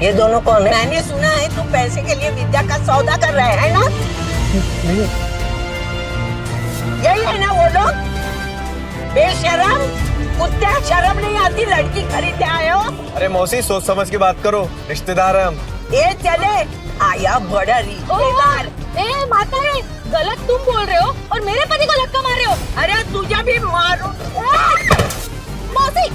ये दोनों कौन है? मैंने सुना है तू पैसे के लिए विद्या का सौदा कर रहे है ना? नहीं। यही है ना वो लोग? बेशरम कुत्ते, शर्म नहीं आती, लड़की खरीदने आए हो? अरे मौसी सोच समझ के बात करो, रिश्तेदार है हम। ये चले आया बड़ा रिश्तेदार। ए माता है, गलत तुम बोल रहे हो और मेरे पति को धक्का मार रहे हो। अरे तुझे भी मारो। मौसी,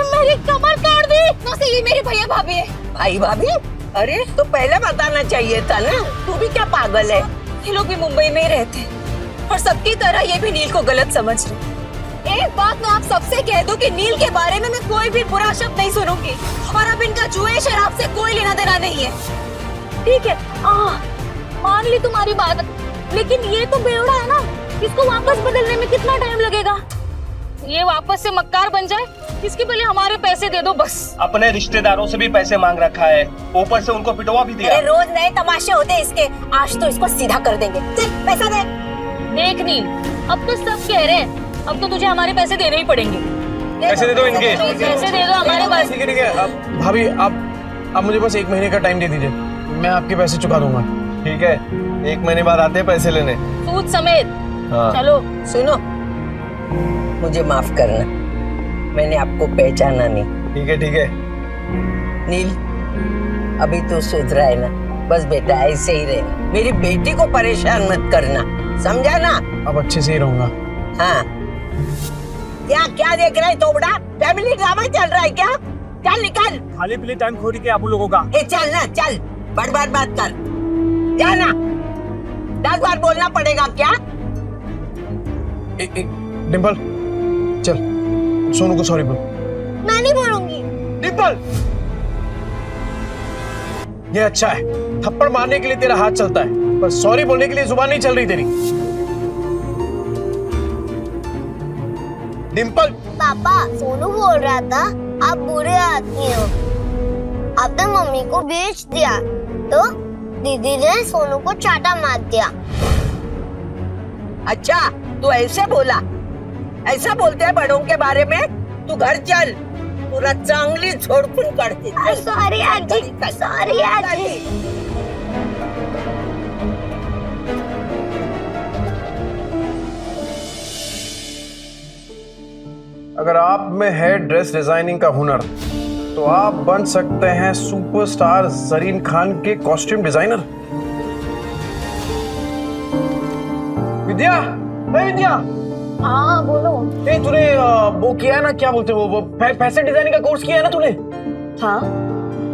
मेरी कमर काट दी। मौसी, ये मेरे भैया भाभी है। भाई भाभी? अरे तो पहले बताना चाहिए था ना, तू भी क्या पागल है? ये लोग भी मुंबई में ही रहते हैं और सबकी तरह ये भी नील को गलत समझ रहे। एक बात मैं आप सबसे कह दूं कि नील के बारे में मैं कोई भी बुरा शब्द नहीं सुनूंगी और अब इनका जुए शराब से कोई लेना देना नहीं है। ठीक है, मान ली तुम्हारी बात, लेकिन ये तो बेवड़ा है ना, इसको वापस बदलने में कितना टाइम लगेगा? ये वापस से मक्कार बन जाए, इसके पहले हमारे पैसे दे दो बस। अपने रिश्तेदारों से भी पैसे मांग रखा है, ऊपर से उनको पिटवा भी दिया। रोज नए तमाशे होते इसके, आज तो इसको सीधा कर देंगे। चल पैसा दे। देख नील, अब तो सब कह रहे हैं, अब तो तुझे हमारे पैसे देने ही पड़ेंगे। पैसे दे दो इनके। पैसे दे दो हमारे पास। ठीक है। अब भाभी आप मुझे बस 1 महीने का टाइम दे दीजिए, मैं आपके पैसे चुका दूंगा। ठीक है, 1 महीने बाद आते हैं पैसे लेने, सूद समेत। हाँ। चलो। सुनो, मुझे माफ करना, मैंने आपको पहचाना नहीं। ठीक है। नील, अभी तो सुधरा है ना, बस बेटा ऐसे ही रहना, मेरी बेटी को परेशान मत करना, समझा ना? अब अच्छे से ही रहूंगा। हाँ। क्या देख रहा है तोबड़ा? फैमिली ड्रामा चल रहा है क्या? चल निकल। खाली पीली टाइम खोरी के आप लोगों का। चल ना, चल, बर्बाद बात कर, जाना। 10 बार बोलना पड़ेगा क्या? डिम्पल चल, सोनू को सॉरी बोल। मैं नहीं बोलूंगी। डिम्पल, ये अच्छा है, थप्पड़ मारने के लिए तेरा हाथ चलता है, पर सॉरी बोलने के लिए जुबान नहीं चल रही तेरी। डिम्पल। पापा, सोनू बोल रहा था आप बुरे आदमी हो, आपने मम्मी को बेच दिया, तो दीदी ने सोनू को चाटा मार दिया। अच्छा, तू ऐसे बोला? ऐसा बोलते हैं बड़ों के बारे में? तू घर चल, पूरा चांगली छोड़पून करते। सॉरी आजी, सॉरी आजी। अगर आप में है ड्रेस डिजाइनिंग का हुनर, तो आप बन सकते हैं सुपरस्टार जरीन खान के कॉस्ट्यूम डिजाइनर। विद्या, विद्या, हाँ बोलो। तूने वो किया है ना, क्या बोलते हैं वो फैशन डिजाइनिंग का कोर्स किया है ना तूने? हाँ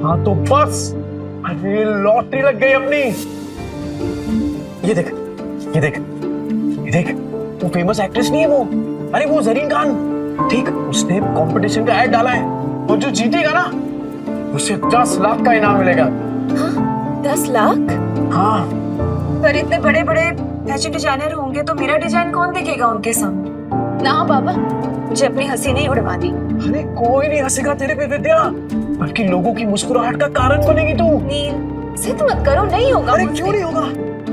हाँ तो बस, अरे लॉटरी लग गई अपनी। ये देख ये देख ये देख, वो फेमस एक्ट्रेस नहीं है वो, अरे वो जरीन खान, ठीक, उसने कंपटीशन का ऐड डाला है और जो जीतेगा ना उसे 10 लाख का इनाम मिलेगा। हाँ, 10 लाख? हाँ। पर इतने बड़े बड़े फैशन डिजाइनर होंगे तो मेरा डिजाइन कौन देखेगा उनके सामने? ना बाबा, मुझे अपनी हंसी नहीं उड़वानी। अरे कोई नहीं हंसेगा तेरे पे विद्या, बल्कि लोगों की मुस्कुराहट का कारण बनेगी तू। नील, जिद मत करो, नहीं होगा। अरे क्यों नहीं होगा?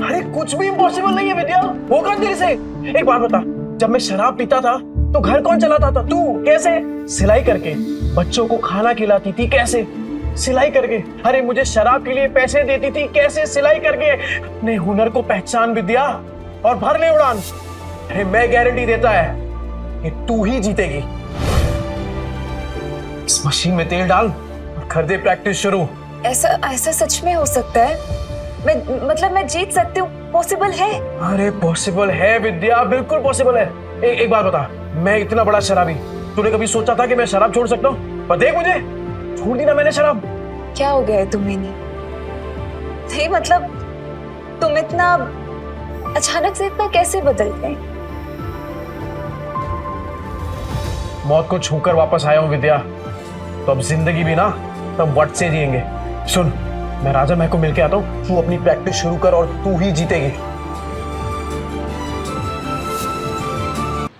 अरे कुछ भी इम्पॉसिबल नहीं है विद्या, होगा तेरे से। एक बात बता, जब मैं शराब पीता था तो घर कौन चलाता था? तू। कैसे? सिलाई करके। बच्चों को खाना खिलाती थी, कैसे? सिलाई करके। अरे मुझे शराब के लिए पैसे देती थी, कैसे? सिलाई करके। अपने हुनर को पहचान विद्या और भर ले उड़ान। अरे मैं गारंटी देता है कि तू ही जीतेगी। इस मशीन में तेल डाल और कर दे प्रैक्टिस शुरू। ऐसा सच में हो सकता है? मैं जीत सकती हूँ? पॉसिबल है? अरे पॉसिबल है विद्या, बिल्कुल पॉसिबल है। एक बात बता, मैं इतना बड़ा शराबी, तूने कभी सोचा था कि मैं शराब छोड़ सकता हूँ? पर देख मुझे, छोड़ दी ना मैंने शराब। क्या हो गया है तुम्हें? नहीं मतलब तुम इतना अचानक से इतना कैसे बदल गए? मौत को छूकर वापस आया हूँ विद्या, तो अब जिंदगी भी ना तब वट से जिएंगे। सुन, मैं राजन भाई को मिलके आता हूँ, तू अपनी प्रैक्टिस शुरू कर और तू ही जीतेगी।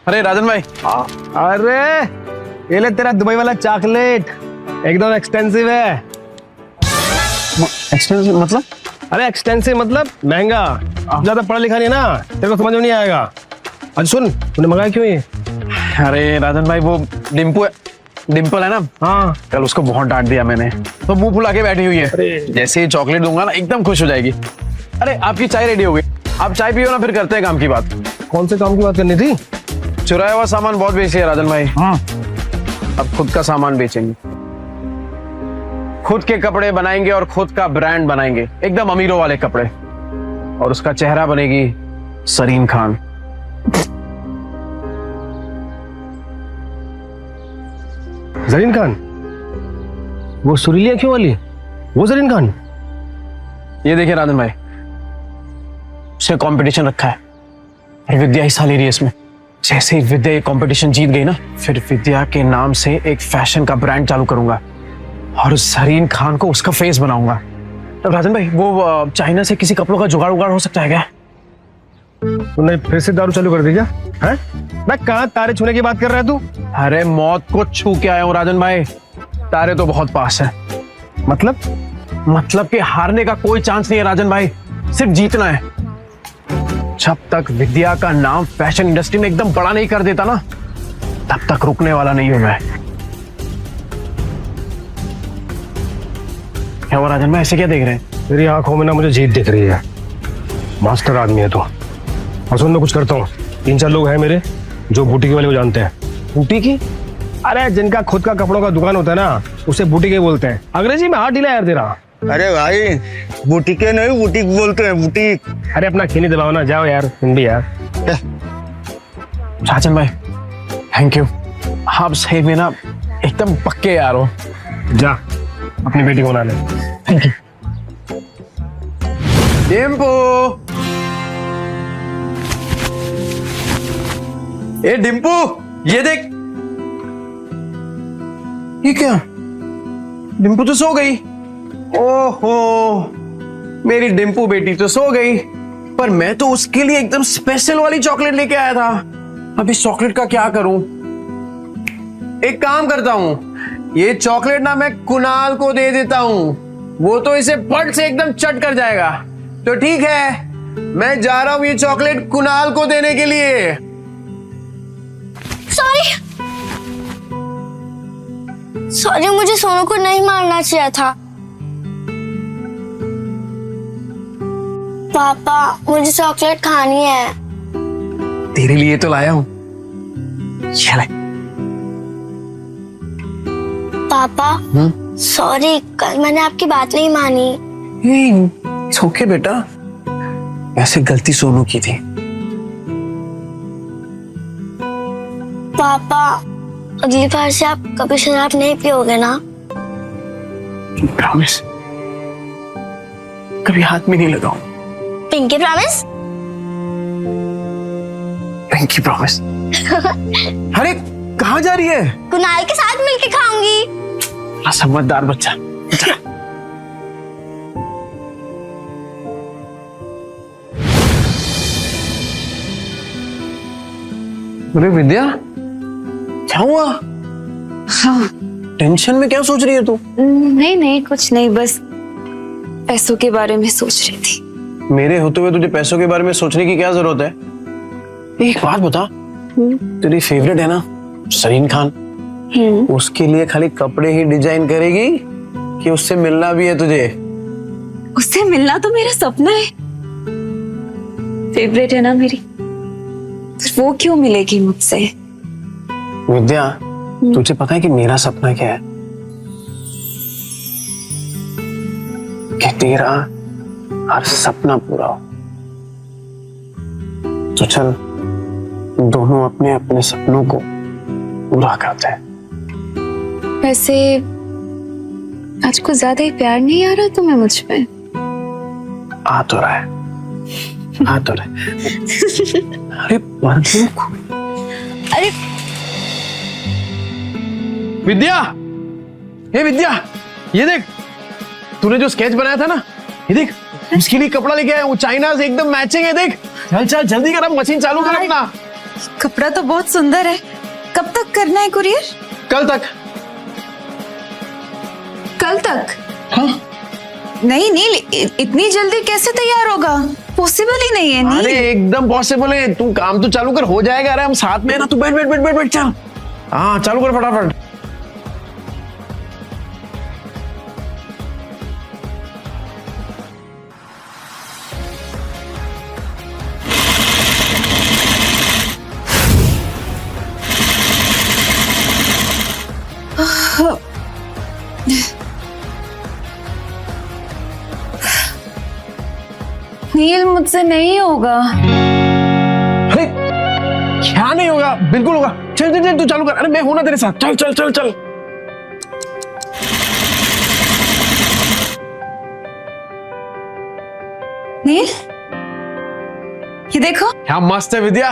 अरे राजन भाई। अरे ये ले तेरा दुबई वाला चॉकलेट, एकदम एक्सपेंसिव है। एक्सपेंसिव मतलब? अरे एक्सपेंसिव मतलब महंगा। ज्यादा पढ़ा लिखा नहीं ना, तेरे को समझ में नहीं आएगा। अच्छा सुन, तूने मंगाया क्यों ये? अरे राजन भाई, वो डिम्पल है ना, हाँ, कल उसको बहुत डांट दिया मैंने, तो मुंह फुला के बैठी हुई है। जैसे ही चॉकलेट दूंगा ना एकदम खुश हो जाएगी। अरे आपकी चाय रेडी हो गई, आप चाय पियो ना, फिर करते हैं काम की बात। कौन से काम की बात करनी थी? चुराया हुआ सामान बहुत बेची है राजन भाई। हाँ, अब खुद का सामान बेचेंगे, खुद के कपड़े बनाएंगे और खुद का ब्रांड बनाएंगे, एकदम अमीरों वाले कपड़े। और उसका चेहरा बनेगी सरीन खान। जरीन खान? वो सुरीली आंखों वाली, वो जरीन खान? ये देखिए राजन भाई, उसने कंपटीशन रखा है और विद्या हिस्सा ले रही है इसमें। जैसे ही विद्या ये कंपटीशन जीत गई ना, फिर विद्या के नाम से एक फैशन का ब्रांड चालू करूंगा और जरीन खान को उसका फेस बनाऊंगा। तो राजन भाई, वो चाइना से किसी कपड़ों का जुगाड़ हो सकता है क्या? तूने फिर से दारू चालू कर दी क्या? हैं? मैं कहाँ तारे छूने की बात कर रहा है तू? अरे मौत को छू के आया हूँ राजन भाई, तारे तो बहुत पास है। मतलब कि हारने का कोई चांस नहीं है राजन भाई, सिर्फ जीतना है। जब तक विद्या का नाम फैशन इंडस्ट्री में एकदम बड़ा नहीं कर देता ना, तब तक रुकने वाला नहीं हूं मैं। क्या हुआ राजन भाई, ऐसे क्या देख रहे हैं? मेरी आंखों में ना मुझे जीत दिख रही है। मास्टर आदमी है तो। और सुन, मैं कुछ करता हूँ, 3-4 लोग हैं मेरे जो बूटीके वाले को जानते हैं। बूटीके? अरे जिनका खुद का कपड़ों का दुकान होता है ना, उसे बूटीके बोलते हैं। अंग्रेजी में हाथ ढीला यार तेरा। अरे भाई, बुटीके नहीं बुटीक बोलते हैं, बुटीक। अरे अपना खीनी दबाओ ना, जाओ यार तुम भी यार। राजन भाई थैंक यू, आप सही में ना एकदम पक्के यार हो। जा अपनी बेटी को बना ले। Thank you. डिम्पू, ए डिम्पू, ये देख। ये क्या? डिम्पू तो सो गई। ओहो, मेरी डिम्पू बेटी तो सो गई, पर मैं तो उसके लिए एकदम स्पेशल वाली चॉकलेट लेके आया था। अब इस चॉकलेट का क्या करूं? एक काम करता हूं, ये चॉकलेट ना मैं कुणाल को दे देता हूं, वो तो इसे पट से एकदम चट कर जाएगा। तो ठीक है, मैं जा रहा हूं ये चॉकलेट कुणाल को देने के लिए। सॉरी, मुझे सोनू को नहीं मारना चाहिए था। पापा, मुझे चॉकलेट खानी है। तेरे लिए तो लाया हूं, चल। पापा सॉरी, कल मैंने आपकी बात नहीं मानी। ओके बेटा, वैसे गलती सोनू की थी। पापा अगली बार से आप कभी शराब नहीं पियोगे ना? प्रॉमिस, कभी हाथ में नहीं लगाऊं। Pinky promise? Pinky promise. अरे कहाँ जा रही है? कुणाल के साथ मिलके खाऊंगी। बड़ा समझदार बच्चा। अरे विद्या, क्या हुआ? हाँ टेंशन में क्या सोच रही है तू? नहीं नहीं कुछ नहीं, बस पैसों के बारे में सोच रही थी। मेरे होते हुए तुझे पैसों के बारे में सोचने की क्या जरूरत है? एक बात बता, तेरी फेवरेट है ना सरीन खान, उसके लिए खाली कपड़े ही डिजाइन करेगी कि उससे मिलना भी है तुझे? उससे मिलना तो मेरा सपना है, फेवरेट है ना मेरी, तो वो क्यों मिलेगी मुझसे? विद्या, तुझे पता है कि मेरा सपना क्या है? कि तेरा हर सपना पूरा हो। तो चल दोनों अपने अपने सपनों को पूरा करते हैं। वैसे आज कुछ ज्यादा ही प्यार नहीं आ रहा तुम्हें मुझ पे? आ तो रहा है, आ तो रहा है। अरे अरे विद्या, हे विद्या, ये देख, तूने जो स्केच बनाया था ना, ये देख, उसके लिए कपड़ा लेके आया हूँ, चाइना से एकदम मैचिंग है। देख, चल चल जल्दी कर, अब मशीन चालू कर अपना। कपड़ा तो बहुत सुंदर है, कब तक करना है कुरियर? कल तक। कल तक? हाँ? नहीं नील, इतनी जल्दी कैसे तैयार होगा? पॉसिबल ही नहीं है नील। अरे एकदम पॉसिबल है, तू काम तो चालू कर, हो जाएगा। अरे हम साथ में है ना, तू बैठ बैठ बैठ बैठ बैठ, चल। हाँ चालू कर फटाफट। नील मुझसे नहीं होगा। अरे क्या नहीं होगा? बिल्कुल होगा। चल चल चल, तू चालू कर। अरे मैं हूं ना तेरे साथ, चल चल चल चल। नील, ये देखो। क्या मस्त है विद्या।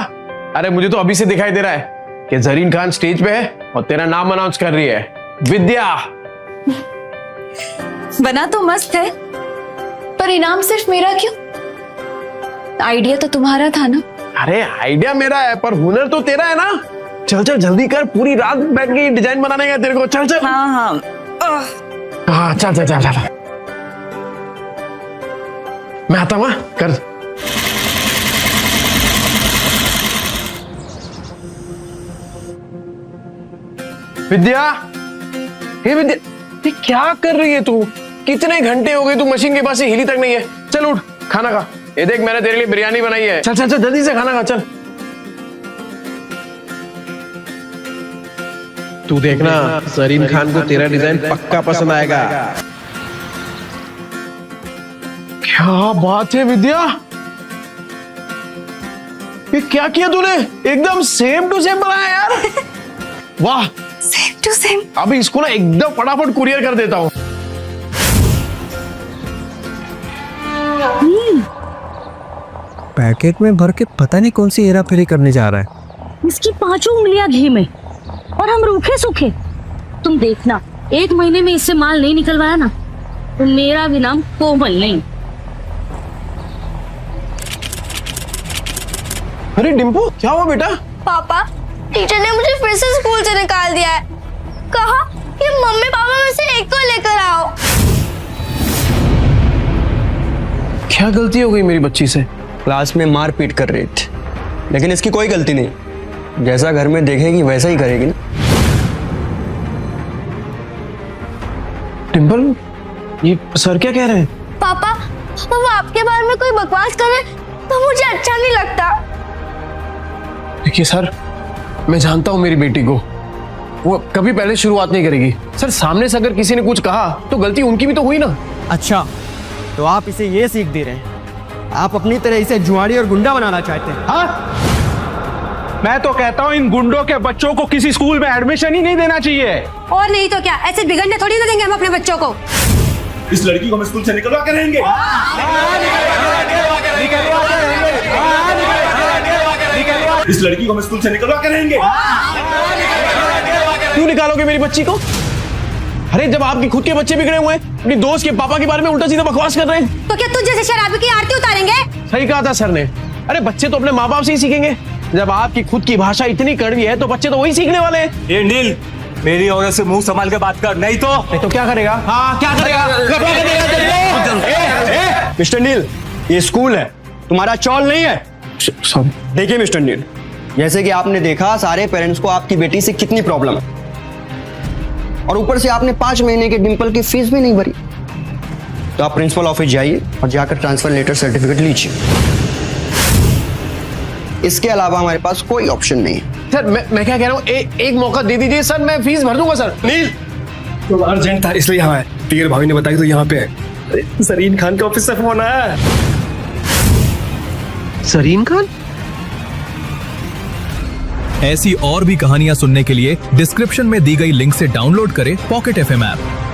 अरे मुझे तो अभी से दिखाई दे रहा है कि जरीन खान स्टेज पे है और तेरा नाम अनाउंस कर रही है, विद्या। बना तो मस्त है, पर इनाम सिर्फ मेरा क्यों? आइडिया तो तुम्हारा था ना? अरे आइडिया मेरा है, पर हुनर तो तेरा है ना। चल चल जल्दी कर, पूरी रात बैठ के डिजाइन बनाने का तेरे को। चल चल। हाँ हाँ हाँ चल चल चल चल, मैं आता हूँ। कर। विद्या, हे विद्या, ये क्या कर रही है तू? कितने घंटे हो गए तू मशीन के पास से हिली तक नहीं है। चल उठ, खाना खा। ये देख, मैंने तेरे लिए बिरयानी बनाई है। चल चल चल जल्दी से खाना खा, चल। तू देखना, जरीन खान को तेरा डिजाइन पक्का पसंद आएगा। क्या बात है विद्या, ये क्या किया तूने? एकदम सेम टू सेम बनाया यार। वाह, सेम टू सेम। अभी इसको ना एकदम फटाफट कुरियर कर देता हूँ। पैकेट में भर के पता नहीं कौन सी हेरा फेरी करने जा रहा है। इसकी 5 उंगलियां घी में और हम रूखे सूखे। तुम देखना, 1 महीने में इससे माल नहीं निकलवाया ना तो मेरा भी नाम कोमल नहीं। अरे डिम्पू, क्या हुआ बेटा? पापा, टीचर ने मुझे फिर से स्कूल से निकाल दिया है। कहा कि मम्मी पापा में से एक को लेकर आओ। क्या गलती हो गई मेरी बच्ची से? क्लास में मार पीट कर रही थी, लेकिन इसकी कोई गलती नहीं। जैसा घर में देखेगी वैसा ही करेगी ना। डिम्पल, ये सर क्या कह रहे हैं? पापा, वो आपके बारे में कोई बकवास करे तो मुझे अच्छा नहीं लगता। देखिए सर, मैं जानता हूं मेरी बेटी को, वो कभी पहले शुरुआत नहीं करेगी। सर सामने से अगर किसी ने कुछ कहा तो गलती उनकी भी तो हुई ना। अच्छा, तो आप इसे ये सीख दे रहे हैं? आप अपनी तरह इसे जुआड़ी और गुंडा बनाना चाहते हैं? हाँ, मैं तो कहता हूँ इन गुंडों के बच्चों को किसी स्कूल में एडमिशन ही नहीं देना चाहिए। और नहीं तो क्या, ऐसे बिगड़ने थोड़ी ना देंगे हम अपने बच्चों को। इस लड़की को हम स्कूल से निकलवा के रहेंगे। इस लड़की को हम स्कूल से निकलवा के रहेंगे। क्यों निकालोगे मेरी बच्ची को? अरे जब आपके खुद के बच्चे बिगड़े हुए हैं, अपनी दोस्त के पापा के बारे में उल्टा सीधा बकवास कर रहे हैं। तो क्या तुझ जैसे शराबी की आरती उतारेंगे? सही कहा था सर ने। अरे बच्चे तो अपने माँ बाप से ही सीखेंगे। जब आपकी खुद की भाषा इतनी कड़वी है तो बच्चे तो वही सीखने वाले हैं। ये नील, मेरी औरत से मुंह संभाल के बात कर, नहीं तो क्या करेगा? हाँ क्या करेगा? मिस्टर नील, ये स्कूल है, तुम्हारा चौल नहीं है। देखिए मिस्टर नील, जैसे कि आपने देखा सारे पेरेंट्स को आपकी बेटी से कितनी प्रॉब्लम है, और ऊपर से आपने 5 महीने के डिंपल की फीस भी नहीं भरी। तो आप प्रिंसिपल ऑफिस जाइए और जाकर ट्रांसफर लेटर सर्टिफिकेट लीजिए। इसके अलावा हमारे पास कोई ऑप्शन नहीं है। सर मैं क्या कह रहा हूँ, एक मौका दे दीजिए सर, मैं फीस भर दूंगा सर। नील, तो अर्जेंट था इसलिए यहाँ है। टीयर भाभी ने बताया तो यहाँ पे है। सरीन खान के ऑफिस से फोन आया। सरीन खान? ऐसी और भी कहानियां सुनने के लिए डिस्क्रिप्शन में दी गई लिंक से डाउनलोड करें पॉकेट FM ऐप।